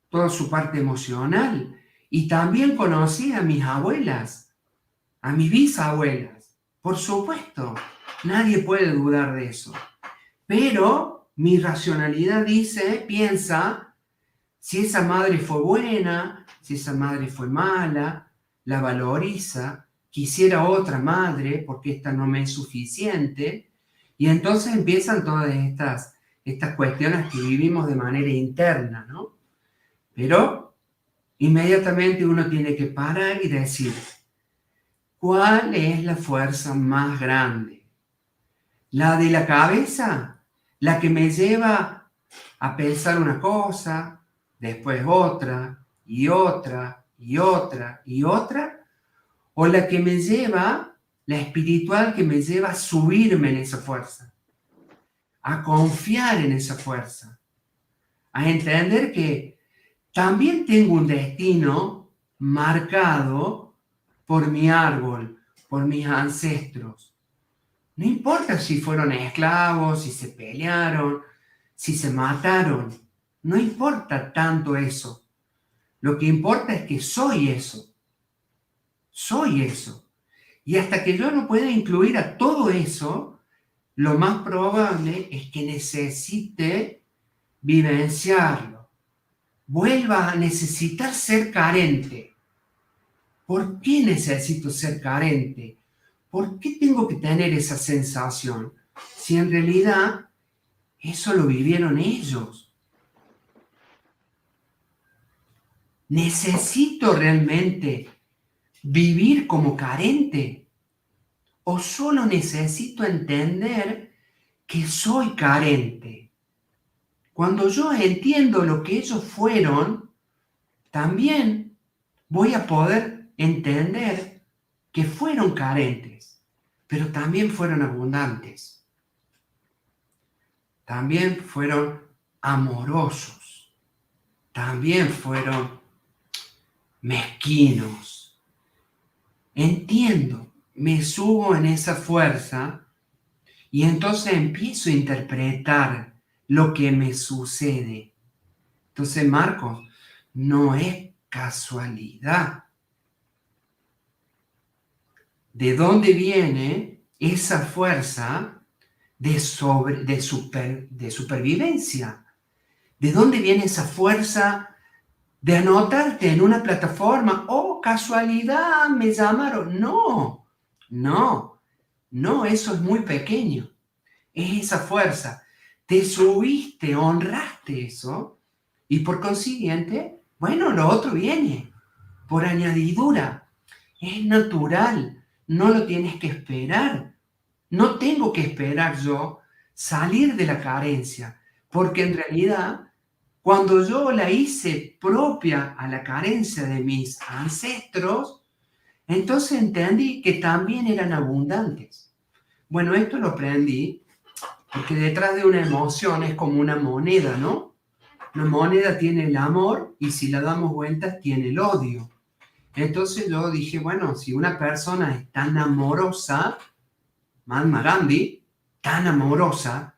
toda su parte emocional. Y también conocí a mis abuelas, a mis bisabuelas. Por supuesto, nadie puede dudar de eso. Pero mi racionalidad piensa, si esa madre fue buena, si esa madre fue mala, la valoriza, quisiera otra madre porque esta no me es suficiente. Y entonces empiezan todas estas cuestiones que vivimos de manera interna, ¿no? Pero inmediatamente uno tiene que parar y decir, ¿cuál es la fuerza más grande? ¿La de la cabeza? ¿La que me lleva a pensar una cosa, después otra, y otra, y otra, y otra? ¿O la que me lleva, la espiritual que me lleva a subirme en esa fuerza? A confiar en esa fuerza. A entender que también tengo un destino marcado por mi árbol, por mis ancestros. No importa si fueron esclavos, si se pelearon, si se mataron. No importa tanto eso. Lo que importa es que soy eso. Soy eso. Y hasta que yo no pueda incluir a todo eso, lo más probable es que necesite vivenciarlo, vuelva a necesitar ser carente. ¿Por qué necesito ser carente? ¿Por qué tengo que tener esa sensación? Si en realidad eso lo vivieron ellos. ¿Necesito realmente vivir como carente? ¿O solo necesito entender que soy carente? Cuando yo entiendo lo que ellos fueron, también voy a poder entender que fueron carentes, pero también fueron abundantes. También fueron amorosos. También fueron mezquinos. Entiendo, me subo en esa fuerza y entonces empiezo a interpretar lo que me sucede. Entonces, Marcos, no es casualidad. ¿De dónde viene esa fuerza de supervivencia? ¿De dónde viene esa fuerza de anotarte en una plataforma? Oh, casualidad, me llamaron. No, eso es muy pequeño. Es esa fuerza. Te subiste, honraste eso, y por consiguiente, bueno, lo otro viene por añadidura. Es natural, no lo tienes que esperar. No tengo que esperar yo salir de la carencia, porque en realidad, cuando yo la hice propia a la carencia de mis ancestros, entonces entendí que también eran abundantes. Bueno, esto lo aprendí porque detrás de una emoción es como una moneda, ¿no? Una moneda tiene el amor y si la damos vueltas tiene el odio. Entonces yo dije, bueno, si una persona es tan amorosa, Mahatma Gandhi, tan amorosa,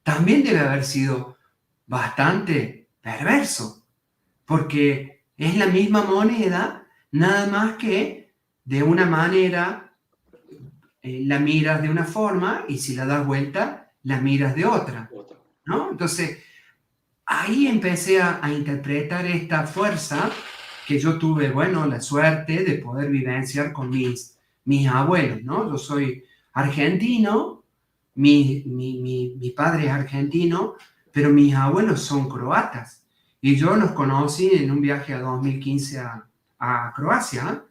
también debe haber sido bastante perverso, porque es la misma moneda, nada más que de una manera la miras de una forma y si la das vuelta, la miras de otra, ¿no? Entonces, ahí empecé a interpretar esta fuerza que yo tuve, bueno, la suerte de poder vivenciar con mis abuelos, ¿no? Yo soy argentino, mi padre es argentino, pero mis abuelos son croatas. Y yo los conocí en un viaje a 2015 a Croacia,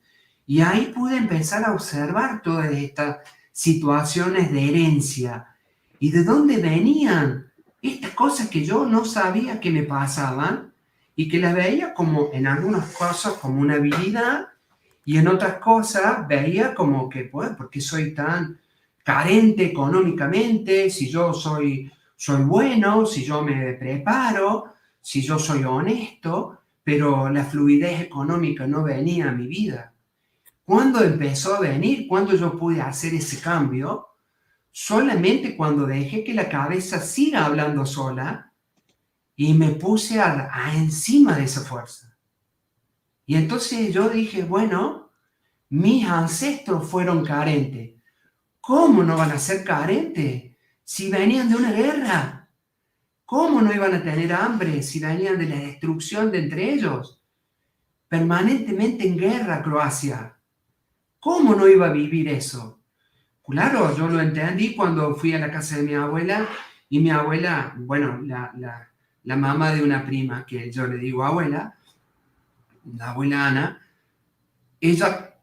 y ahí pude empezar a observar todas estas situaciones de herencia y de dónde venían estas cosas que yo no sabía que me pasaban y que las veía como en algunas cosas como una habilidad y en otras cosas veía como que, pues, ¿por qué soy tan carente económicamente? Si yo soy bueno, si yo me preparo, si yo soy honesto, pero la fluidez económica no venía a mi vida. ¿Cuándo empezó a venir? ¿Cuándo yo pude hacer ese cambio? Solamente cuando dejé que la cabeza siga hablando sola y me puse encima de esa fuerza. Y entonces yo dije, bueno, mis ancestros fueron carentes. ¿Cómo no van a ser carentes si venían de una guerra? ¿Cómo no iban a tener hambre si venían de la destrucción de entre ellos? Permanentemente en guerra, Croacia. ¿Cómo no iba a vivir eso? Claro, yo lo entendí cuando fui a la casa de mi abuela y mi abuela, bueno, la mamá de una prima que yo le digo abuela, la abuela Ana, ella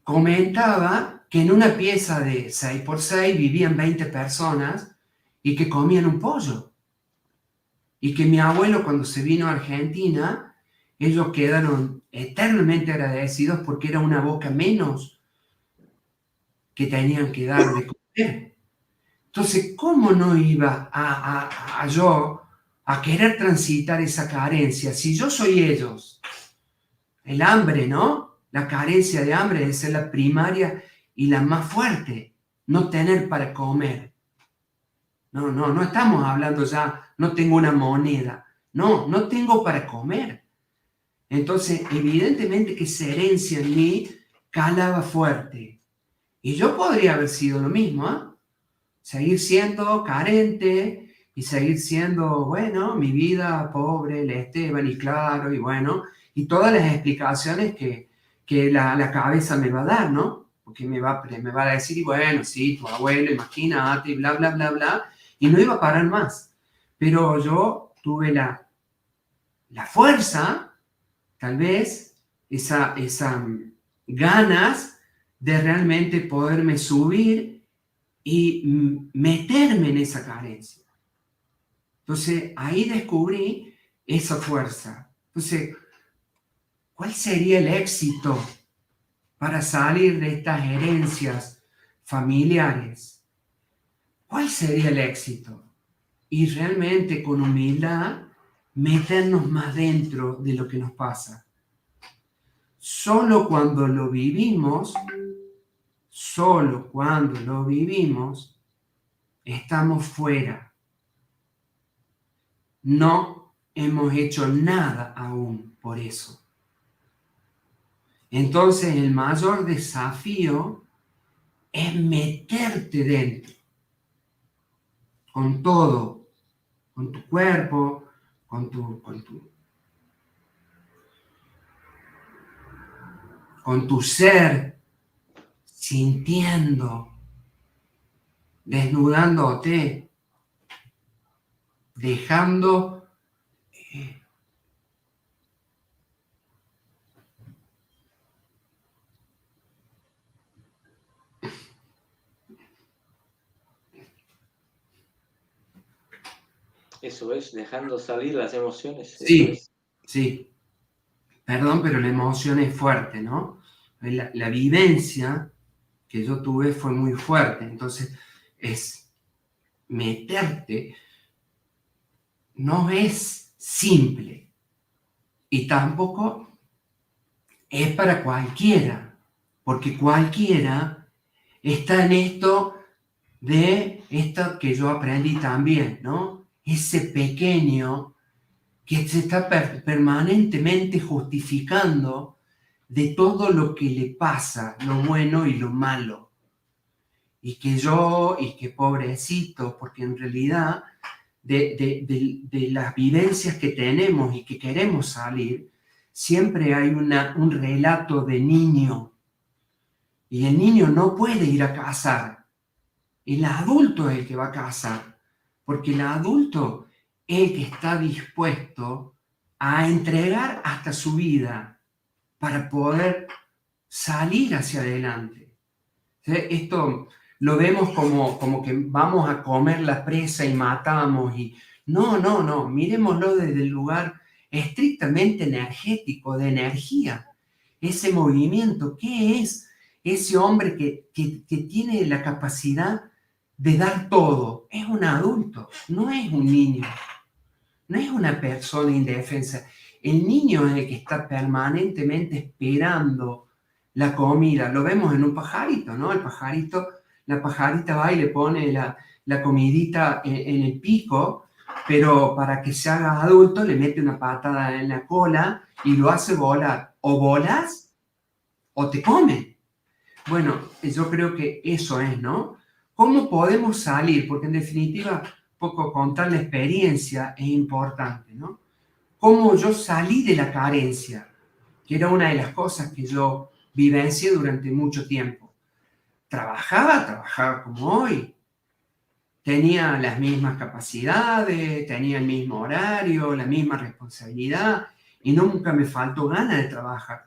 comentaba que en una pieza de 6x6 vivían 20 personas y que comían un pollo. Y que mi abuelo cuando se vino a Argentina, ellos quedaron eternamente agradecidos porque era una boca menos que tenían que dar de comer. Entonces, ¿cómo no iba yo a querer transitar esa carencia? Si yo soy ellos, el hambre, ¿no? La carencia de hambre debe ser la primaria y la más fuerte, no tener para comer. No estamos hablando ya, no tengo una moneda. No tengo para comer. Entonces, evidentemente que esa herencia en mí calaba fuerte. Y yo podría haber sido lo mismo, ¿eh? Seguir siendo carente y seguir siendo, bueno, mi vida pobre, el Esteban, y claro, y bueno, y todas las explicaciones que la cabeza me va a dar, ¿no? Porque me va a decir, y bueno, sí, tu abuelo, imagínate, y bla, bla, bla, bla, y no iba a parar más. Pero yo tuve la fuerza, tal vez, esa ganas de realmente poderme subir y meterme en esa carencia. Entonces, ahí descubrí esa fuerza. Entonces, ¿cuál sería el éxito para salir de estas herencias familiares? ¿Cuál sería el éxito? Y realmente con humildad meternos más dentro de lo que nos pasa. Solo cuando lo vivimos, estamos fuera. No hemos hecho nada aún por eso. Entonces el mayor desafío es meterte dentro, con todo, con tu cuerpo, con tu ser, sintiendo, desnudándote, dejando Eso es, dejando salir las emociones. Sí, Eso es. sí. Perdón, pero la emoción es fuerte, ¿no? La vivencia que yo tuve fue muy fuerte. Entonces, es meterte, no es simple. Y tampoco es para cualquiera, porque cualquiera está en esto que yo aprendí también, ¿no? Ese pequeño que se está permanentemente justificando de todo lo que le pasa, lo bueno y lo malo. Y que pobrecito, porque en realidad de las vivencias que tenemos y que queremos salir, siempre hay un relato de niño. Y el niño no puede ir a cazar. El adulto es el que va a cazar. Porque el adulto es el que está dispuesto a entregar hasta su vida para poder salir hacia adelante. Esto lo vemos como que vamos a comer la presa y matamos. No, miremoslo desde el lugar estrictamente energético, de energía. Ese movimiento, ¿qué es ese hombre que tiene la capacidad de dar todo? Es un adulto, no es un niño, no es una persona indefensa. El niño es el que está permanentemente esperando la comida. Lo vemos en un pajarito, ¿no? La pajarita va y le pone la comidita en el pico, pero para que se haga adulto le mete una patada en la cola y lo hace volar. O volas o te comen. Bueno, yo creo que eso es, ¿no? ¿Cómo podemos salir? Porque en definitiva, poco contar la experiencia es importante, ¿no? Cómo yo salí de la carencia, que era una de las cosas que yo vivencié durante mucho tiempo. Trabajaba como hoy. Tenía las mismas capacidades, tenía el mismo horario, la misma responsabilidad, y nunca me faltó ganas de trabajar.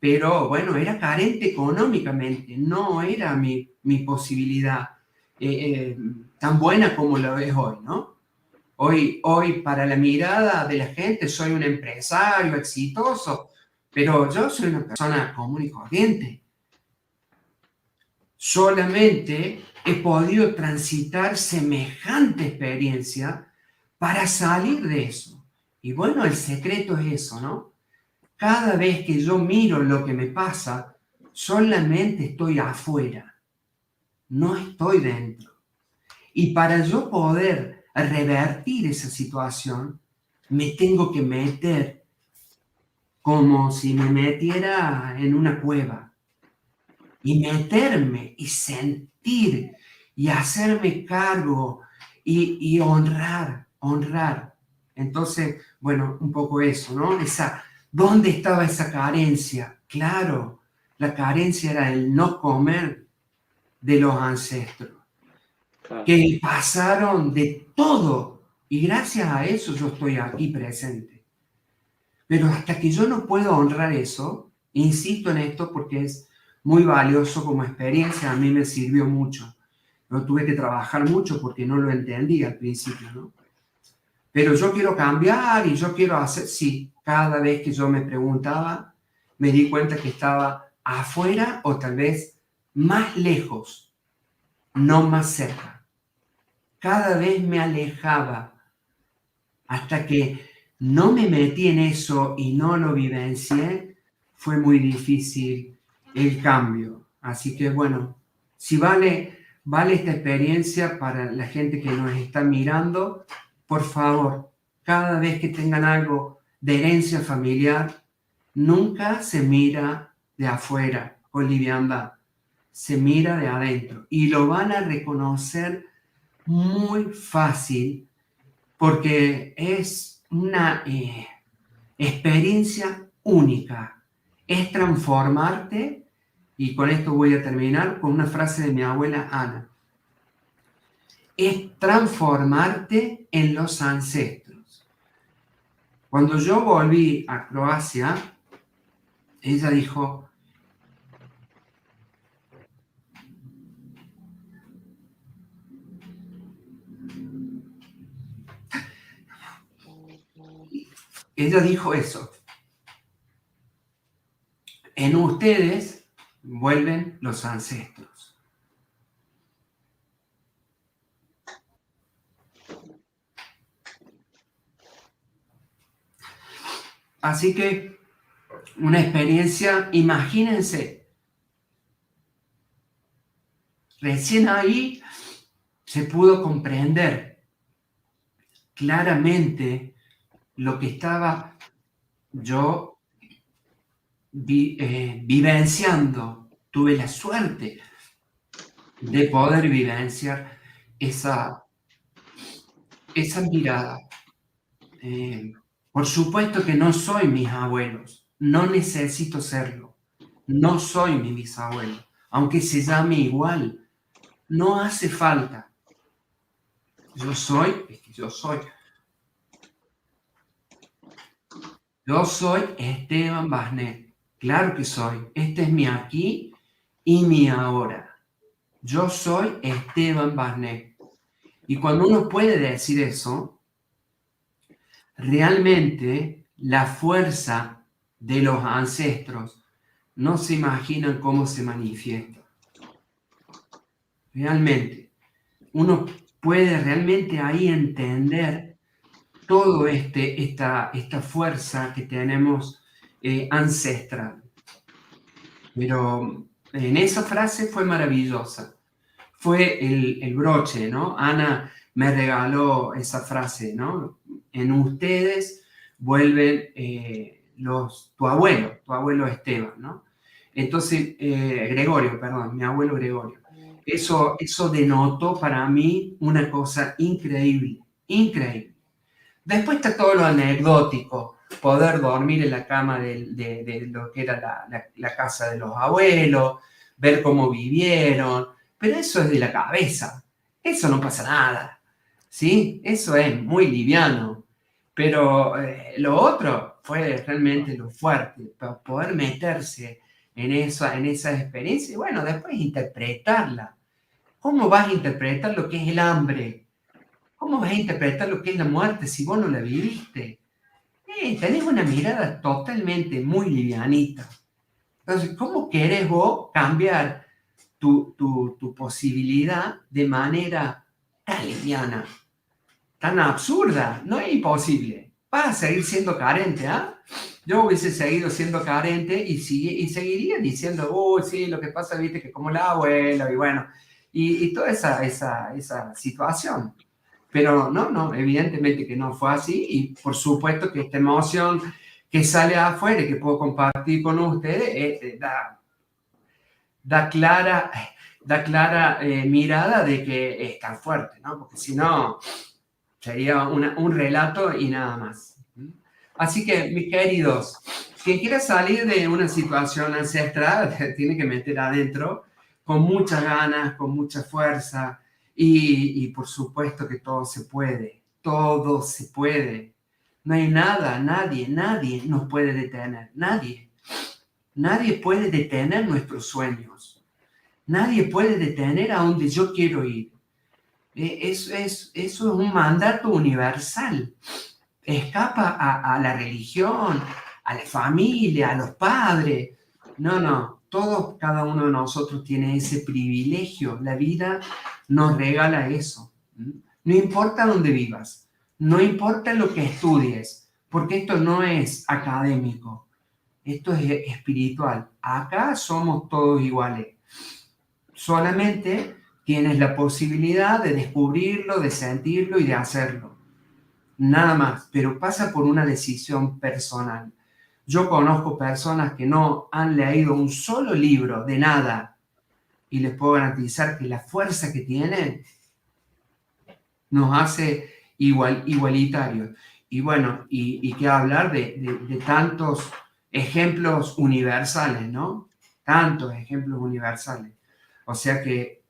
Pero bueno, era carente económicamente, no era mi posibilidad tan buena como lo es hoy, ¿no? Hoy, para la mirada de la gente, soy un empresario exitoso, pero yo soy una persona común y corriente. Solamente he podido transitar semejante experiencia para salir de eso. Y bueno, el secreto es eso, ¿no? Cada vez que yo miro lo que me pasa, solamente estoy afuera, no estoy dentro. Y para yo poder revertir esa situación, me tengo que meter como si me metiera en una cueva. Y meterme y sentir y hacerme cargo y honrar. Entonces, bueno, un poco eso, ¿no? ¿Dónde estaba esa carencia? Claro, la carencia era el no comer de los ancestros, Claro. que pasaron de todo, y gracias a eso yo estoy aquí presente. Pero hasta que yo no puedo honrar eso, insisto en esto porque es muy valioso como experiencia, a mí me sirvió mucho. Yo tuve que trabajar mucho porque no lo entendí al principio, ¿no? Pero yo quiero cambiar y yo quiero hacer, sí, cada vez que yo me preguntaba, me di cuenta que estaba afuera o tal vez más lejos, no más cerca. Cada vez me alejaba hasta que no me metí en eso y no lo vivencié, fue muy difícil el cambio. Así que bueno, si vale esta experiencia para la gente que nos está mirando, por favor, cada vez que tengan algo de herencia familiar, nunca se mira de afuera con liviandad, se mira de adentro y lo van a reconocer muy fácil porque es una experiencia única. Es transformarte, y con esto voy a terminar con una frase de mi abuela Ana. Es transformarte en los ancestros. Cuando yo volví a Croacia, ella dijo, eso. En ustedes vuelven los ancestros. Así que una experiencia, imagínense, recién ahí se pudo comprender claramente lo que estaba yo vivenciando. Tuve la suerte de poder vivenciar esa mirada. Por supuesto que no soy mis abuelos, no necesito serlo, no soy mi bisabuelo, aunque se llame igual, no hace falta. Yo soy Esteban Basnet, claro que soy, este es mi aquí y mi ahora. Yo soy Esteban Basnet. Y cuando uno puede decir eso, realmente la fuerza de los ancestros no se imaginan cómo se manifiesta. Realmente, uno puede realmente ahí entender todo esta fuerza que tenemos ancestral. Pero en esa frase fue maravillosa. Fue el broche, ¿no? Ana me regaló esa frase, ¿no? En ustedes vuelven tu abuelo Esteban, ¿no? Entonces, mi abuelo Gregorio. Eso denotó para mí una cosa increíble. Después está todo lo anecdótico, poder dormir en la cama de lo que era la casa de los abuelos, ver cómo vivieron, pero eso es de la cabeza, eso no pasa nada, ¿sí? Eso es muy liviano, pero lo otro fue realmente lo fuerte, para poder meterse en esa experiencia y bueno, después interpretarla. ¿Cómo vas a interpretar lo que es el hambre? ¿Cómo vas a interpretar lo que es la muerte si vos no la viviste? Tenés una mirada totalmente muy livianita. Entonces, ¿cómo querés vos cambiar tu posibilidad de manera tan liviana, tan absurda? No es imposible. Vas a seguir siendo carente, ¿ah? Yo hubiese seguido siendo carente y seguiría diciendo, sí, lo que pasa, viste, que como la abuela, y bueno, y toda esa situación. Pero no, evidentemente que no fue así y por supuesto que esta emoción que sale afuera y que puedo compartir con ustedes da da clara mirada de que es tan fuerte, ¿no? Porque si no, sería un relato y nada más. Así que, mis queridos, quien quiera salir de una situación ancestral tiene que meter adentro con muchas ganas, con mucha fuerza y por supuesto que todo se puede, todo se puede. No hay nada, nadie nos puede detener, nadie. Nadie puede detener nuestros sueños. Nadie puede detener a donde yo quiero ir. Eso es un mandato universal. Escapa a la religión, a la familia, a los padres. No, todos, cada uno de nosotros tiene ese privilegio. La vida nos regala eso. No importa dónde vivas, no importa lo que estudies, porque esto no es académico, esto es espiritual. Acá somos todos iguales. Solamente tienes la posibilidad de descubrirlo, de sentirlo y de hacerlo. Nada más, pero pasa por una decisión personal. Yo conozco personas que no han leído un solo libro de nada y les puedo garantizar que la fuerza que tienen nos hace igualitarios. Y bueno, y qué hablar de tantos ejemplos universales, ¿no? Tantos ejemplos universales. O sea que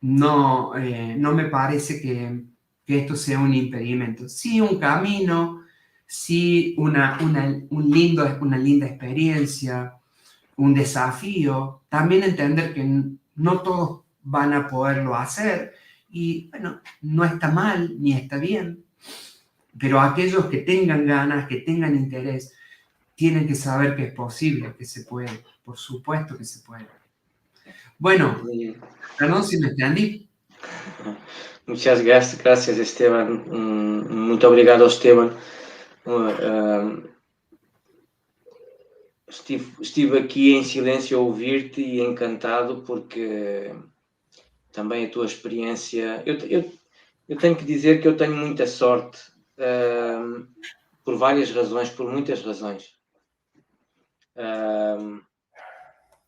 no me parece que esto sea un impedimento. Sí, un camino, sí, una linda experiencia, un desafío. También entender que no todos van a poderlo hacer y, bueno, no está mal ni está bien. Pero aquellos que tengan ganas, que tengan interés, tienen que saber que es posible, que se puede. Por supuesto que se puede. Bueno, perdón si me extendí. Muchas gracias, Esteban. Muito obrigado, Esteban. Estive aqui em silêncio a ouvir-te e encantado porque também a tua experiência... Eu tenho que dizer que eu tenho muita sorte por várias razões, por muitas razões.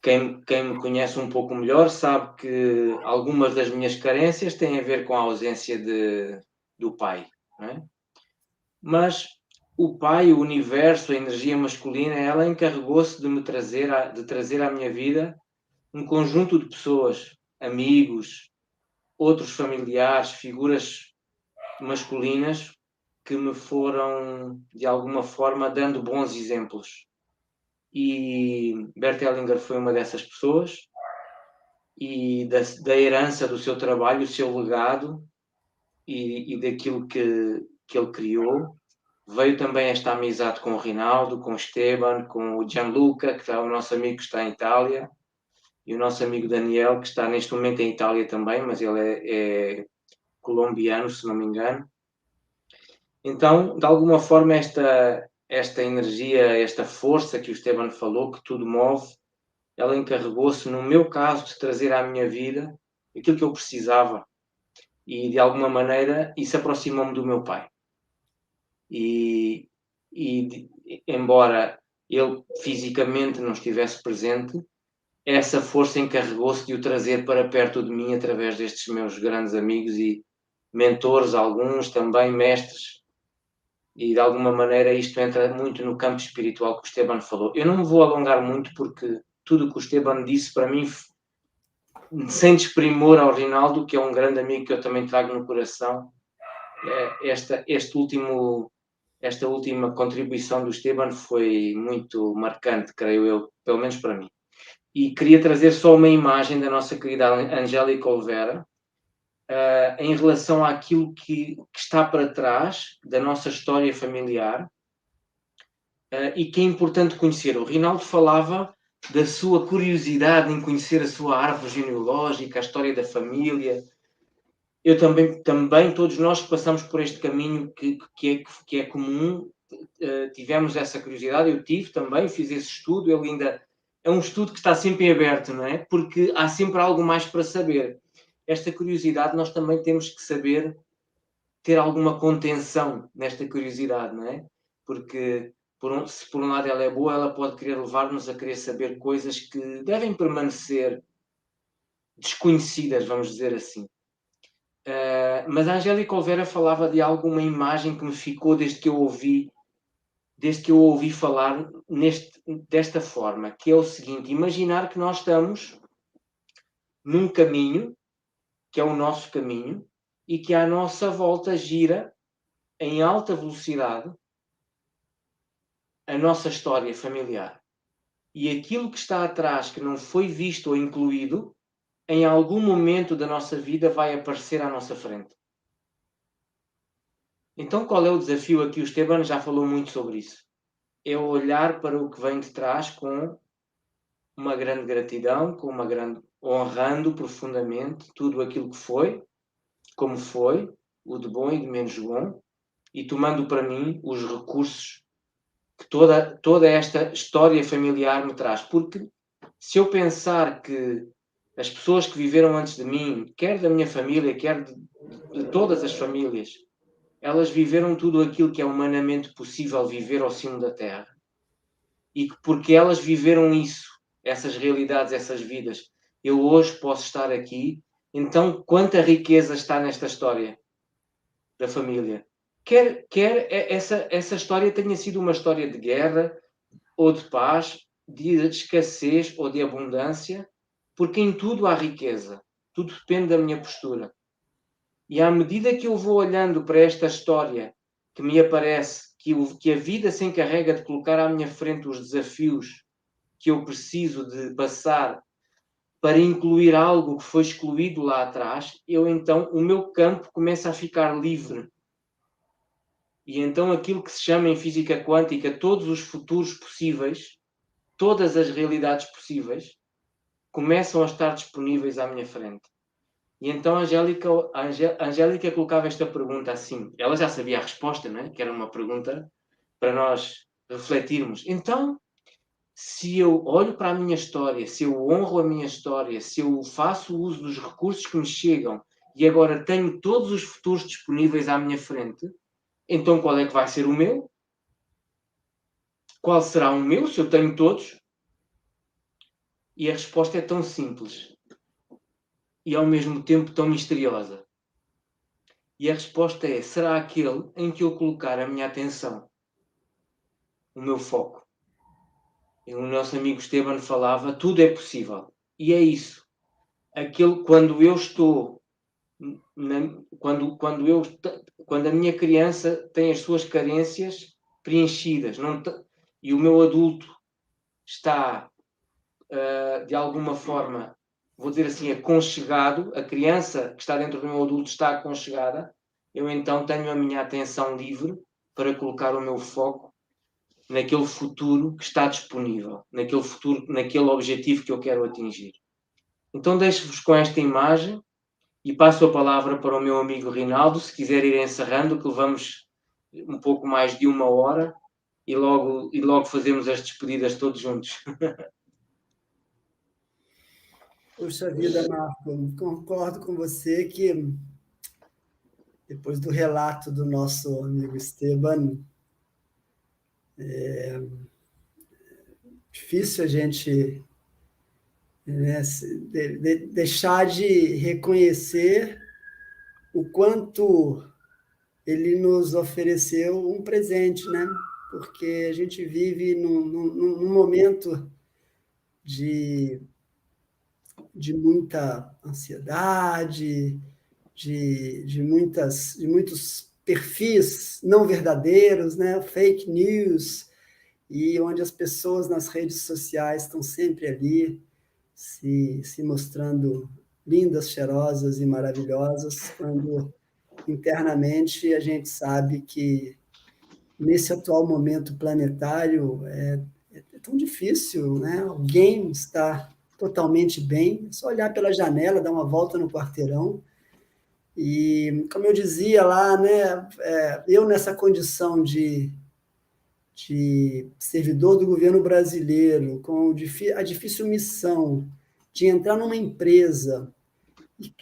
Quem me conhece um pouco melhor sabe que algumas das minhas carências têm a ver com a ausência do pai, não é? Mas o pai, o universo, a energia masculina, ela encarregou-se de trazer à minha vida um conjunto de pessoas, amigos, outros familiares, figuras masculinas que me foram, de alguma forma, dando bons exemplos. E Bert Hellinger foi uma dessas pessoas e da herança do seu trabalho, o seu legado e daquilo que ele criou, veio também esta amizade com o Rinaldo, com o Esteban, com o Gianluca, que é o nosso amigo que está em Itália, e o nosso amigo Daniel, que está neste momento em Itália também, mas ele é colombiano, se não me engano. Então, de alguma forma, esta energia, esta força que o Esteban falou, que tudo move, ela encarregou-se, no meu caso, de trazer à minha vida aquilo que eu precisava. E, de alguma maneira, isso aproximou-me do meu pai. E embora ele fisicamente não estivesse presente, essa força encarregou-se de o trazer para perto de mim através destes meus grandes amigos e mentores, alguns também mestres. E, de alguma maneira, isto entra muito no campo espiritual que o Esteban falou. Eu não me vou alongar muito porque tudo o que o Esteban disse, para mim, sem desprimor ao Rinaldo, que é um grande amigo que eu também trago no coração, esta última contribuição do Esteban foi muito marcante, creio eu, pelo menos para mim. E queria trazer só uma imagem da nossa querida Angélica Oliveira, em relação àquilo que está para trás da nossa história familiar e que é importante conhecer. O Rinaldo falava da sua curiosidade em conhecer a sua árvore genealógica, a história da família. Eu também todos nós passamos por este caminho que é comum, tivemos essa curiosidade, eu tive também, fiz esse estudo, ele ainda é um estudo que está sempre em aberto, não é? Porque há sempre algo mais para saber. Esta curiosidade nós também temos que saber ter alguma contenção nesta curiosidade, não é? Porque se por um lado ela é boa, ela pode querer levar-nos a querer saber coisas que devem permanecer desconhecidas, vamos dizer assim. Mas a Angélica Oliveira falava de alguma imagem que me ficou desde que eu ouvi falar desta forma, que é o seguinte: imaginar que nós estamos num caminho, que é o nosso caminho, e que à nossa volta gira em alta velocidade a nossa história familiar. E aquilo que está atrás, que não foi visto ou incluído, em algum momento da nossa vida vai aparecer à nossa frente. Então, qual é o desafio aqui? O Esteban já falou muito sobre isso. É olhar para o que vem de trás com uma grande gratidão, honrando profundamente tudo aquilo que foi, como foi, o de bom e de menos bom, e tomando para mim os recursos que toda esta história familiar me traz. Porque se eu pensar que as pessoas que viveram antes de mim, quer da minha família, quer de todas as famílias, elas viveram tudo aquilo que é humanamente possível viver ao cimo da Terra. E que porque elas viveram isso, essas realidades, essas vidas, eu hoje posso estar aqui. Então, quanta riqueza está nesta história da família. Quer essa história tenha sido uma história de guerra, ou de paz, de escassez ou de abundância, porque em tudo há riqueza. Tudo depende da minha postura. E à medida que eu vou olhando para esta história, que me aparece que a vida se encarrega de colocar à minha frente os desafios que eu preciso de passar para incluir algo que foi excluído lá atrás, então o meu campo começa a ficar livre. E então aquilo que se chama em física quântica todos os futuros possíveis, todas as realidades possíveis, começam a estar disponíveis à minha frente. E então a Angélica colocava esta pergunta assim. Ela já sabia a resposta, não é? Que era uma pergunta para nós refletirmos. Então, se eu olho para a minha história, se eu honro a minha história, se eu faço uso dos recursos que me chegam e agora tenho todos os futuros disponíveis à minha frente, então qual é que vai ser o meu? Qual será o meu se eu tenho todos? E a resposta é tão simples e ao mesmo tempo tão misteriosa. E a resposta é: será aquele em que eu colocar a minha atenção, o meu foco. E o nosso amigo Esteban falava: tudo é possível. E é isso. Quando eu estou, quando a minha criança tem as suas carências preenchidas, e o meu adulto está, de alguma forma, vou dizer assim, aconchegado, a criança que está dentro do meu adulto está aconchegada, eu então tenho a minha atenção livre para colocar o meu foco naquele futuro que está disponível, naquele futuro, naquele objetivo que eu quero atingir. Então deixo-vos com esta imagem e passo a palavra para o meu amigo Rinaldo, se quiser ir encerrando, que levamos um pouco mais de 1 hora e logo fazemos as despedidas todos juntos. Puxa vida, Marco, concordo com você que, depois do relato do nosso amigo Esteban, é difícil a gente, né, deixar de reconhecer o quanto ele nos ofereceu um presente, né? Porque a gente vive num momento de muita ansiedade, de muitos perfis não verdadeiros, né? Fake news, e onde as pessoas nas redes sociais estão sempre ali, se mostrando lindas, cheirosas e maravilhosas, quando internamente a gente sabe que, nesse atual momento planetário, é tão difícil, né? Alguém está totalmente bem, é só olhar pela janela, dar uma volta no quarteirão. E, como eu dizia lá, né, eu nessa condição de servidor do governo brasileiro, com a difícil missão de entrar numa empresa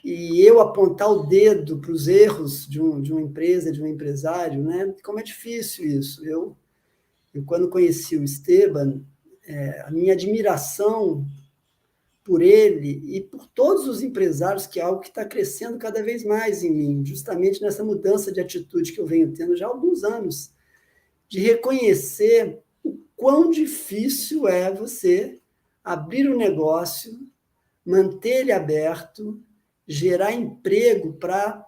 e eu apontar o dedo para os erros de uma empresa, de um empresário, né? Como é difícil isso. Eu quando conheci o Esteban, a minha admiração por ele e por todos os empresários, que é algo que está crescendo cada vez mais em mim, justamente nessa mudança de atitude que eu venho tendo já há alguns anos, de reconhecer o quão difícil é você abrir um negócio, manter ele aberto, gerar emprego para não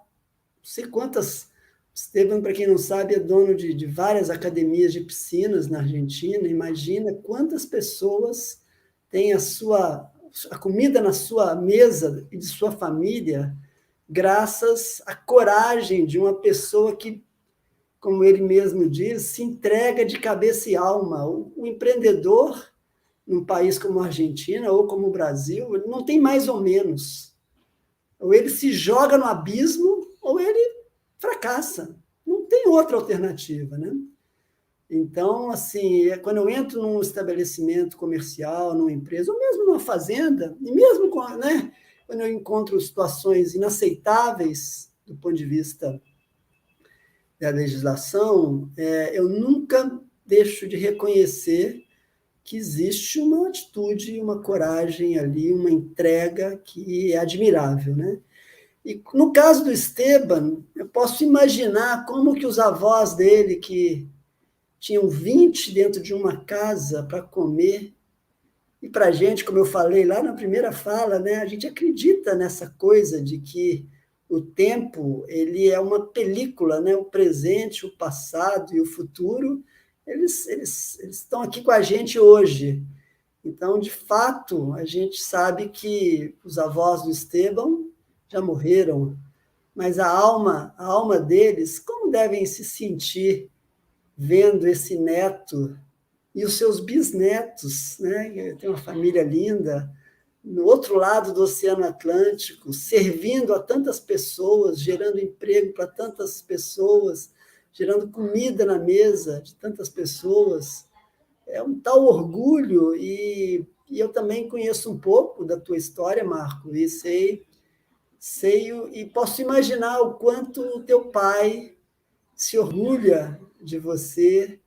sei quantas. Esteban, para quem não sabe, é dono de várias academias de piscinas na Argentina. Imagina quantas pessoas têm a comida na sua mesa e de sua família, graças à coragem de uma pessoa que, como ele mesmo diz, se entrega de cabeça e alma. O empreendedor, num país como a Argentina ou como o Brasil, ele não tem mais ou menos. Ou ele se joga no abismo, ou ele fracassa. Não tem outra alternativa, né? Então, assim, quando eu entro num estabelecimento comercial, numa empresa, ou mesmo numa fazenda, e mesmo né, quando eu encontro situações inaceitáveis do ponto de vista da legislação, eu nunca deixo de reconhecer que existe uma atitude, uma coragem ali, uma entrega que é admirável, né? E no caso do Esteban, eu posso imaginar como que os avós dele, que tinham 20 dentro de uma casa para comer, e para a gente, como eu falei lá na primeira fala, né, a gente acredita nessa coisa de que o tempo ele é uma película, né, o presente, o passado e o futuro, eles estão aqui com a gente hoje. Então, de fato, a gente sabe que os avós do Esteban já morreram, mas a alma deles, como devem se sentir vendo esse neto e os seus bisnetos, né? Tem uma família linda, no outro lado do Oceano Atlântico, servindo a tantas pessoas, gerando emprego para tantas pessoas, gerando comida na mesa de tantas pessoas. É um tal orgulho, e eu também conheço um pouco da tua história, Marco, e sei e posso imaginar o quanto o teu pai se orgulha de você,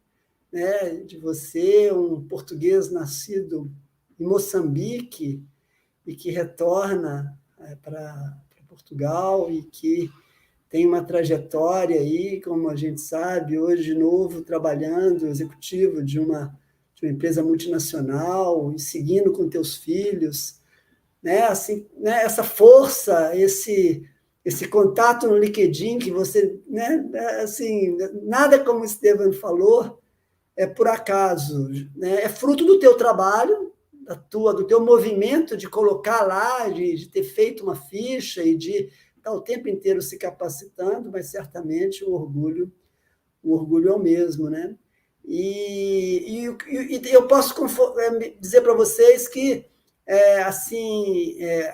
né? De você, um português nascido em Moçambique e que retorna para Portugal e que tem uma trajetória aí, como a gente sabe, hoje de novo trabalhando, executivo de uma empresa multinacional e seguindo com teus filhos, né? Assim, né? Essa força, esse contato no LinkedIn que você, né? Assim, nada como o Esteban falou é por acaso, né? É fruto do teu trabalho, do teu movimento de colocar lá, de ter feito uma ficha e de estar o tempo inteiro se capacitando, mas certamente o orgulho é o mesmo, né? E eu posso dizer para vocês que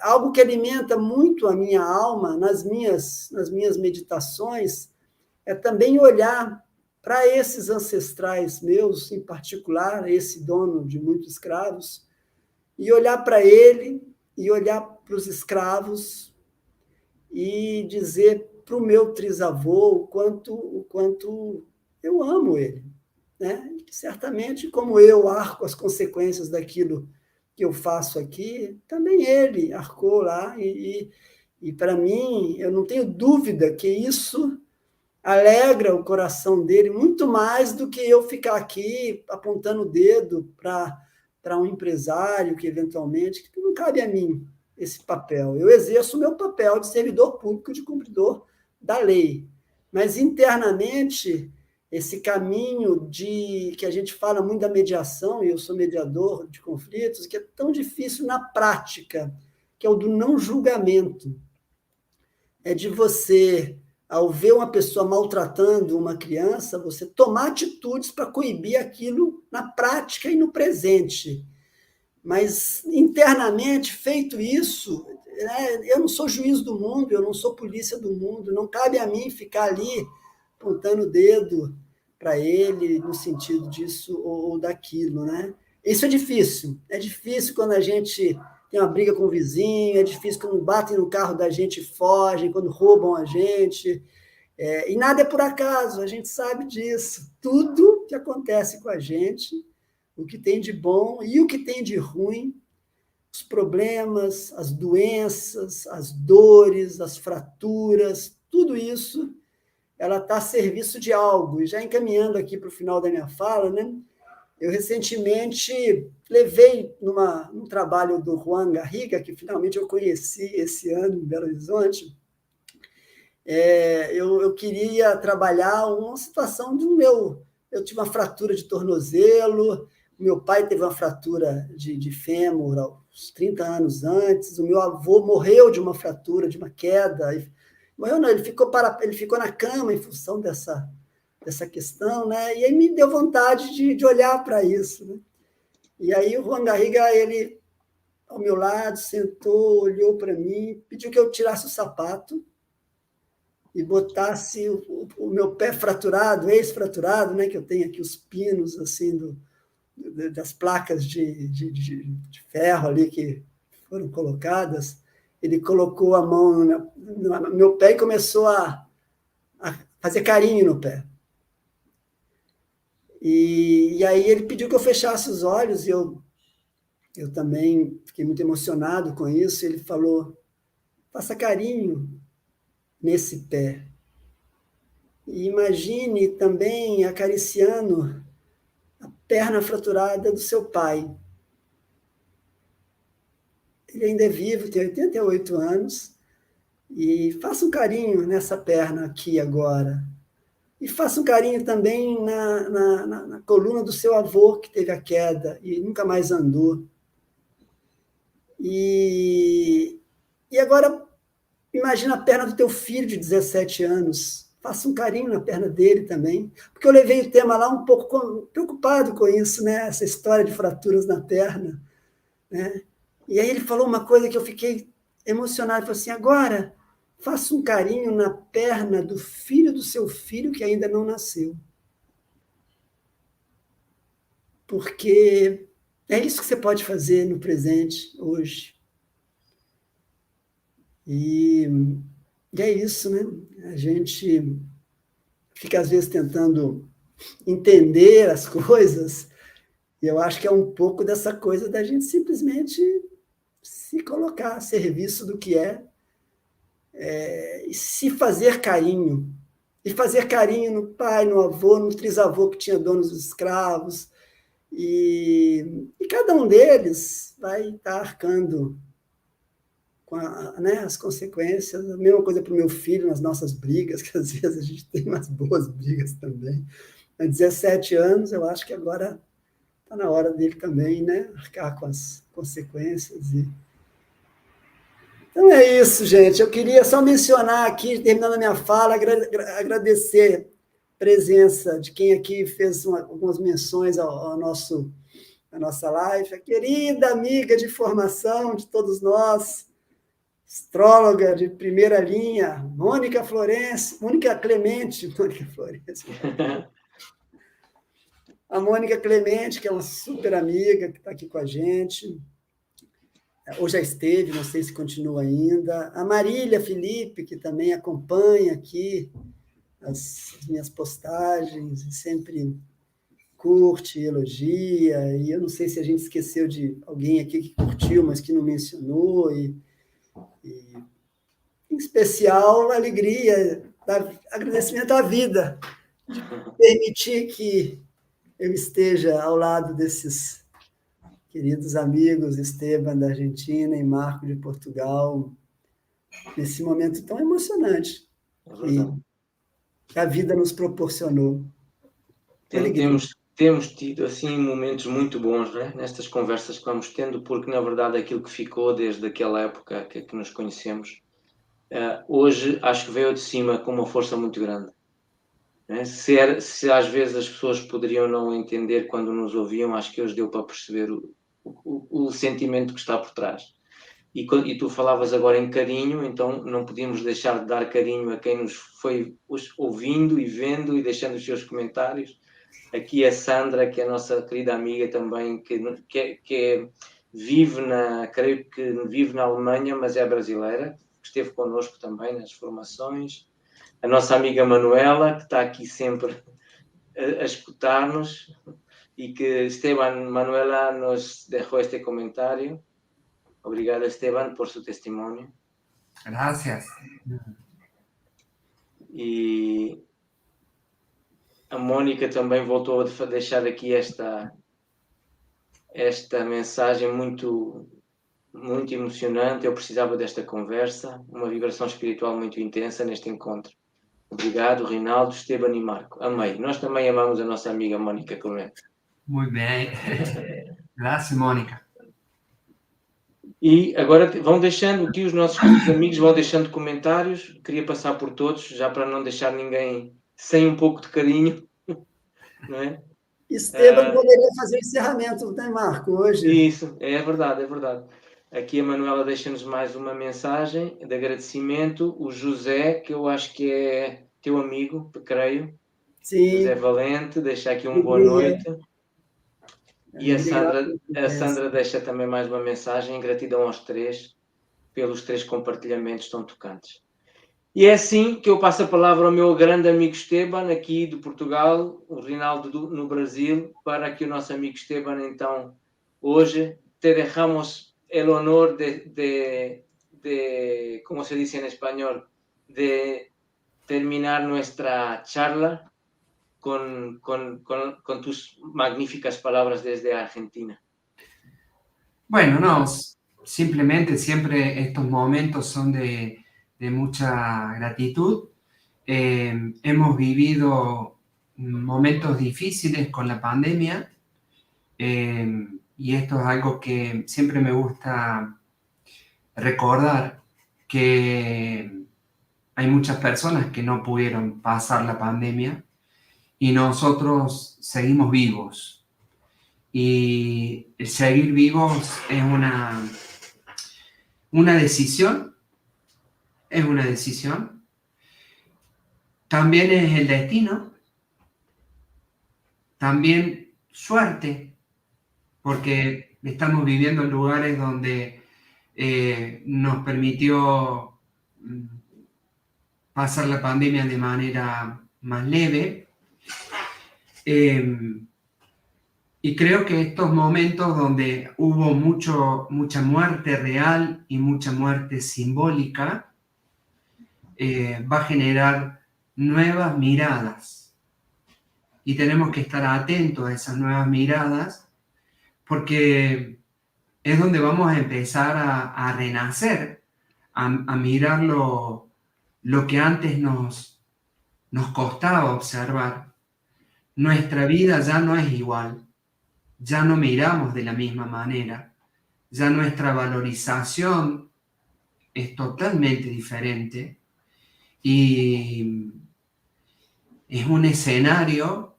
algo que alimenta muito a minha alma nas minhas meditações é também olhar para esses ancestrais meus, em particular, esse dono de muitos escravos, e olhar para ele, e olhar para os escravos, e dizer para o meu trisavô o quanto eu amo ele, né? Certamente, como eu arco as consequências daquilo que eu faço aqui, também ele arcou lá, e para mim, eu não tenho dúvida que isso alegra o coração dele muito mais do que eu ficar aqui apontando o dedo para um empresário que, eventualmente, que não cabe a mim esse papel. Eu exerço o meu papel de servidor público, de cumpridor da lei. Mas, internamente, esse caminho que a gente fala muito da mediação, e eu sou mediador de conflitos, que é tão difícil na prática, que é o do não julgamento. É de você, ao ver uma pessoa maltratando uma criança, você tomar atitudes para coibir aquilo na prática e no presente. Mas, internamente, feito isso, eu não sou juiz do mundo, eu não sou polícia do mundo, não cabe a mim ficar ali apontando o dedo para ele no sentido disso ou daquilo, né? Isso é difícil quando a gente tem uma briga com o vizinho, é difícil quando batem no carro da gente e fogem, quando roubam a gente, e nada é por acaso, a gente sabe disso. Tudo que acontece com a gente, o que tem de bom e o que tem de ruim, os problemas, as doenças, as dores, as fraturas, tudo isso, ela está a serviço de algo. E já encaminhando aqui para o final da minha fala, né? Eu recentemente levei num trabalho do Juan Garriga, que finalmente eu conheci esse ano em Belo Horizonte. Eu queria trabalhar uma situação eu tive uma fratura de tornozelo, meu pai teve uma fratura de fêmur aos 30 anos antes, o meu avô morreu de uma fratura, de uma queda. Morreu não, ele ficou na cama em função dessa questão, né? E aí me deu vontade de olhar para isso, né? E aí o Juan Garriga, ele, ao meu lado, sentou, olhou para mim, pediu que eu tirasse o sapato e botasse o meu pé fraturado, ex-fraturado, né? Que eu tenho aqui os pinos, assim, das placas de ferro ali que foram colocadas. Ele colocou a mão no meu pé e começou a fazer carinho no pé. E aí ele pediu que eu fechasse os olhos e eu também fiquei muito emocionado com isso. Ele falou, faça carinho nesse pé. E imagine também acariciando a perna fraturada do seu pai. Ele ainda é vivo, tem 88 anos, e faça um carinho nessa perna aqui agora. E faça um carinho também na coluna do seu avô, que teve a queda e nunca mais andou. E agora, imagina a perna do teu filho de 17 anos. Faça um carinho na perna dele também. Porque eu levei o tema lá um pouco preocupado com isso, né? Essa história de fraturas na perna, né? E aí ele falou uma coisa que eu fiquei emocionado. Ele falou assim, agora, faça um carinho na perna do filho do seu filho que ainda não nasceu. Porque é isso que você pode fazer no presente, hoje. E é isso, né? A gente fica, às vezes, tentando entender as coisas, e eu acho que é um pouco dessa coisa da gente simplesmente se colocar a serviço do que e se fazer carinho. E fazer carinho no pai, no avô, no trisavô que tinha donos dos escravos. E cada um deles vai estar arcando com as consequências. A mesma coisa para o meu filho nas nossas brigas, que às vezes a gente tem umas boas brigas também. Há 17 anos, eu acho que agora está na hora dele também, né, arcar com as consequências. Então é isso, gente. Eu queria só mencionar aqui, terminando a minha fala, agradecer a presença de quem aqui fez algumas menções à nossa live, a querida amiga de formação de todos nós, astróloga de primeira linha, Mônica Clemente. A Mônica Clemente, que é uma super amiga, que está aqui com a gente, ou já esteve, não sei se continua ainda. A Marília Felipe, que também acompanha aqui as minhas postagens, e sempre curte, elogia, e eu não sei se a gente esqueceu de alguém aqui que curtiu, mas que não mencionou, e em especial, a alegria, agradecimento à vida, de permitir que eu esteja ao lado desses queridos amigos, Esteban da Argentina e Marco de Portugal, nesse momento tão emocionante que a vida nos proporcionou. Temos tido assim momentos muito bons, né? Nestas conversas que vamos tendo, porque na verdade aquilo que ficou desde aquela época que nos conhecemos, hoje acho que veio de cima com uma força muito grande. Né? Se às vezes as pessoas poderiam não entender quando nos ouviam, acho que hoje deu para perceber o sentimento que está por trás. E tu falavas agora em carinho, então não podíamos deixar de dar carinho a quem nos foi ouvindo e vendo e deixando os seus comentários. Aqui a Sandra, que é a nossa querida amiga também, que creio que vive na Alemanha, mas é brasileira, que esteve connosco também nas formações. A nossa amiga Manuela, que está aqui sempre a escutar-nos, e que Esteban Manuela nos deixou este comentário. Obrigado, Esteban, por su testimonio. Gracias. E a Mónica também voltou a deixar aqui esta mensagem muito emocionante. Eu precisava desta conversa, uma vibração espiritual muito intensa neste encontro. Obrigado, Rinaldo, Esteban e Marco. Amei. Nós também amamos a nossa amiga Mónica Clemente. Muy bien. Gracias, Mónica. E agora vão deixando, aqui os nossos queridos amigos vão deixando comentários. Queria passar por todos, já para não deixar ninguém sem um pouco de carinho, não é? Esteban poderia fazer o encerramento, né, Marco, hoje? Isso, é verdade, é verdade. Aqui a Manuela deixa-nos mais uma mensagem de agradecimento. O José, que eu acho que é teu amigo, creio. Sim. José Valente, deixa aqui uma boa noite. E a Sandra deixa também mais uma mensagem, gratidão aos três, pelos 3 compartilhamentos tão tocantes. E é assim que eu passo a palavra ao meu grande amigo Esteban, aqui de Portugal, o Rinaldo no Brasil, para que o nosso amigo Esteban, então, hoje, te dejamos el honor de como se dice en español, de terminar nuestra charla con tus magníficas palabras desde Argentina. Bueno, no, simplemente siempre estos momentos son de mucha gratitud. Hemos vivido momentos difíciles con la pandemia y esto es algo que siempre me gusta recordar, que hay muchas personas que no pudieron pasar la pandemia y nosotros seguimos vivos. Y el seguir vivos es una decisión, También es el destino, también suerte, porque estamos viviendo en lugares donde nos permitió pasar la pandemia de manera más leve. Y creo que estos momentos donde hubo mucha muerte real y mucha muerte simbólica va a generar nuevas miradas. Y tenemos que estar atentos a esas nuevas miradas porque es donde vamos a empezar a renacer, a mirar lo que antes nos costaba observar. Nuestra vida ya no es igual. Ya no miramos de la misma manera, ya nuestra valorización es totalmente diferente y es un escenario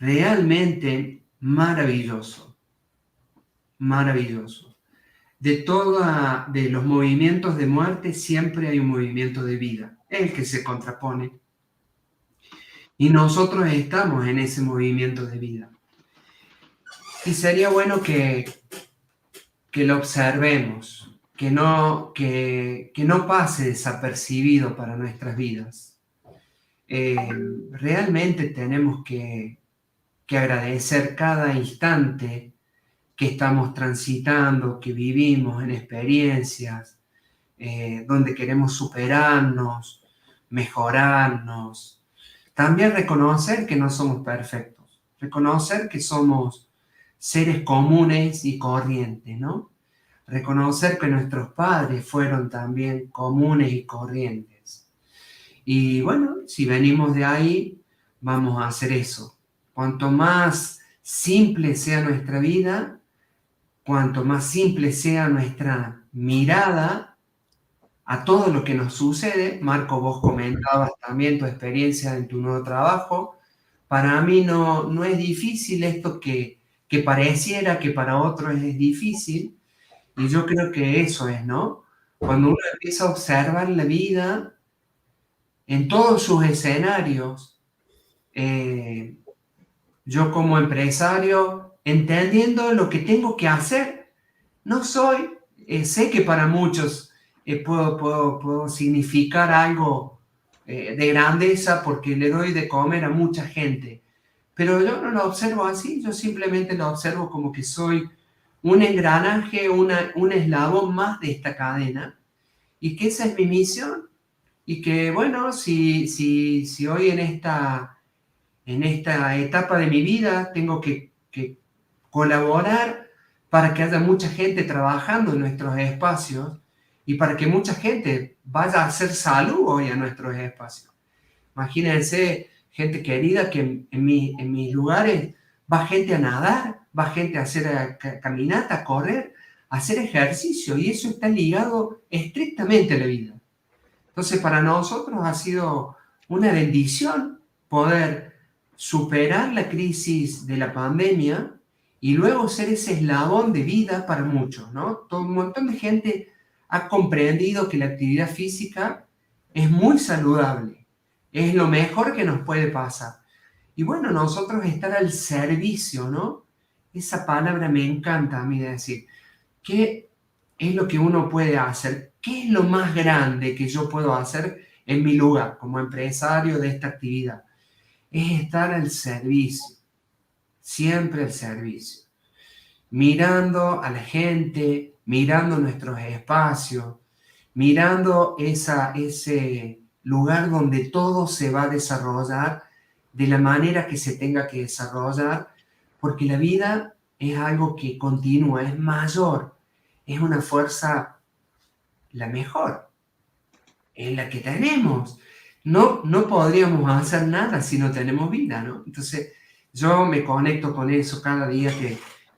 realmente maravilloso, maravilloso. De los movimientos de muerte siempre hay un movimiento de vida, el que se contrapone. Y nosotros estamos en ese movimiento de vida. Y sería bueno que lo observemos, que no pase desapercibido para nuestras vidas. Realmente tenemos que agradecer cada instante que estamos transitando, que vivimos en experiencias, donde queremos superarnos, mejorarnos. También reconocer que no somos perfectos, reconocer que somos seres comunes y corrientes, ¿no? Reconocer que nuestros padres fueron también comunes y corrientes. Y bueno, si venimos de ahí, vamos a hacer eso. Cuanto más simple sea nuestra vida, cuanto más simple sea nuestra mirada a todo lo que nos sucede, Marco, vos comentabas también tu experiencia en tu nuevo trabajo, para mí no es difícil esto que pareciera que para otros es difícil, y yo creo que eso es, ¿no? Cuando uno empieza a observar la vida en todos sus escenarios, yo como empresario, entendiendo lo que tengo que hacer, no soy, sé que para muchos puedo significar algo de grandeza porque le doy de comer a mucha gente, pero yo no lo observo así, yo simplemente lo observo como que soy un engranaje, un eslabón más de esta cadena, y que esa es mi misión, y que bueno, si hoy en esta etapa de mi vida tengo que colaborar para que haya mucha gente trabajando en nuestros espacios y para que mucha gente vaya a hacer salud hoy a nuestros espacios. Imagínense, gente querida, que en mis lugares va gente a nadar, va gente a hacer caminata, a correr, a hacer ejercicio, y eso está ligado estrictamente a la vida. Entonces, para nosotros ha sido una bendición poder superar la crisis de la pandemia y luego ser ese eslabón de vida para muchos, ¿no? Todo un montón de gente ha comprendido que la actividad física es muy saludable, es lo mejor que nos puede pasar. Y bueno, nosotros estar al servicio, ¿no? Esa palabra me encanta a mí de decir, ¿qué es lo que uno puede hacer? ¿Qué es lo más grande que yo puedo hacer en mi lugar como empresario de esta actividad? Es estar al servicio, siempre al servicio, mirando a la gente, mirando nuestros espacios, mirando ese lugar donde todo se va a desarrollar de la manera que se tenga que desarrollar, porque la vida es algo que continúa, es mayor, es una fuerza la mejor, es la que tenemos. No podríamos hacer nada si no tenemos vida, ¿no? Entonces, yo me conecto con eso cada día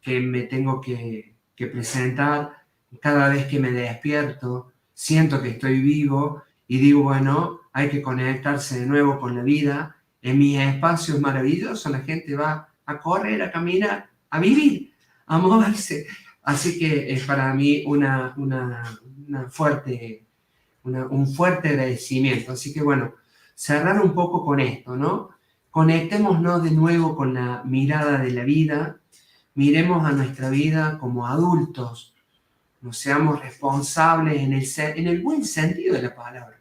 que me tengo que presentar, cada vez que me despierto, siento que estoy vivo y digo, bueno, hay que conectarse de nuevo con la vida. En mis espacios maravillosos la gente va a correr, a caminar, a vivir, a moverse. Así que es para mí un fuerte agradecimiento. Así que bueno, cerrar un poco con esto, ¿no? Conectémonos de nuevo con la mirada de la vida, miremos a nuestra vida como adultos, no seamos responsables en el buen sentido de la palabra.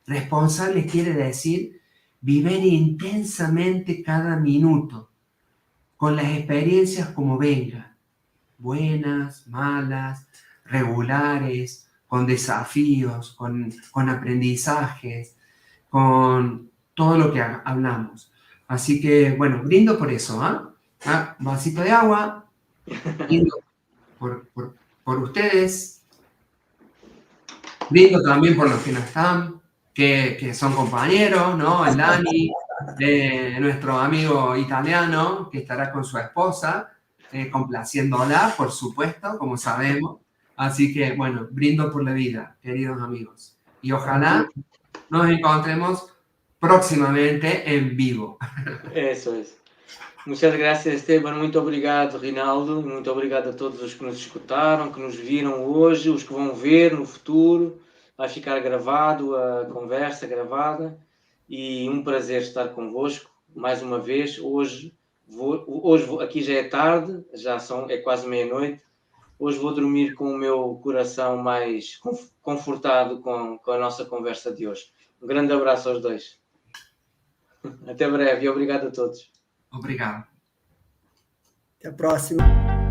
Responsable quiere decir vivir intensamente cada minuto, con las experiencias como vengan, buenas, malas, regulares, con desafíos, con aprendizajes, con todo lo que hablamos. Así que, bueno, brindo por eso, ¿ah? Vasito de agua, brindo por ustedes, brindo también por los que no están, que son compañeros, ¿no? El Dani, nuestro amigo italiano, que estará con su esposa, complaciéndola, por supuesto, como sabemos. Así que, bueno, brindo por la vida, queridos amigos. Y ojalá nos encontremos próximamente en vivo. Isso. Muitas graças, Esteban. Muito obrigado, Rinaldo. Muito obrigado a todos os que nos escutaram, que nos viram hoje, os que vão ver no futuro. Vai ficar gravado, a conversa gravada. E um prazer estar convosco mais uma vez. Hoje aqui já é tarde, é quase meia-noite. Hoje vou dormir com o meu coração mais confortado com a nossa conversa de hoje. Um grande abraço aos dois. Até breve e obrigado a todos. Obrigado. Até a próxima.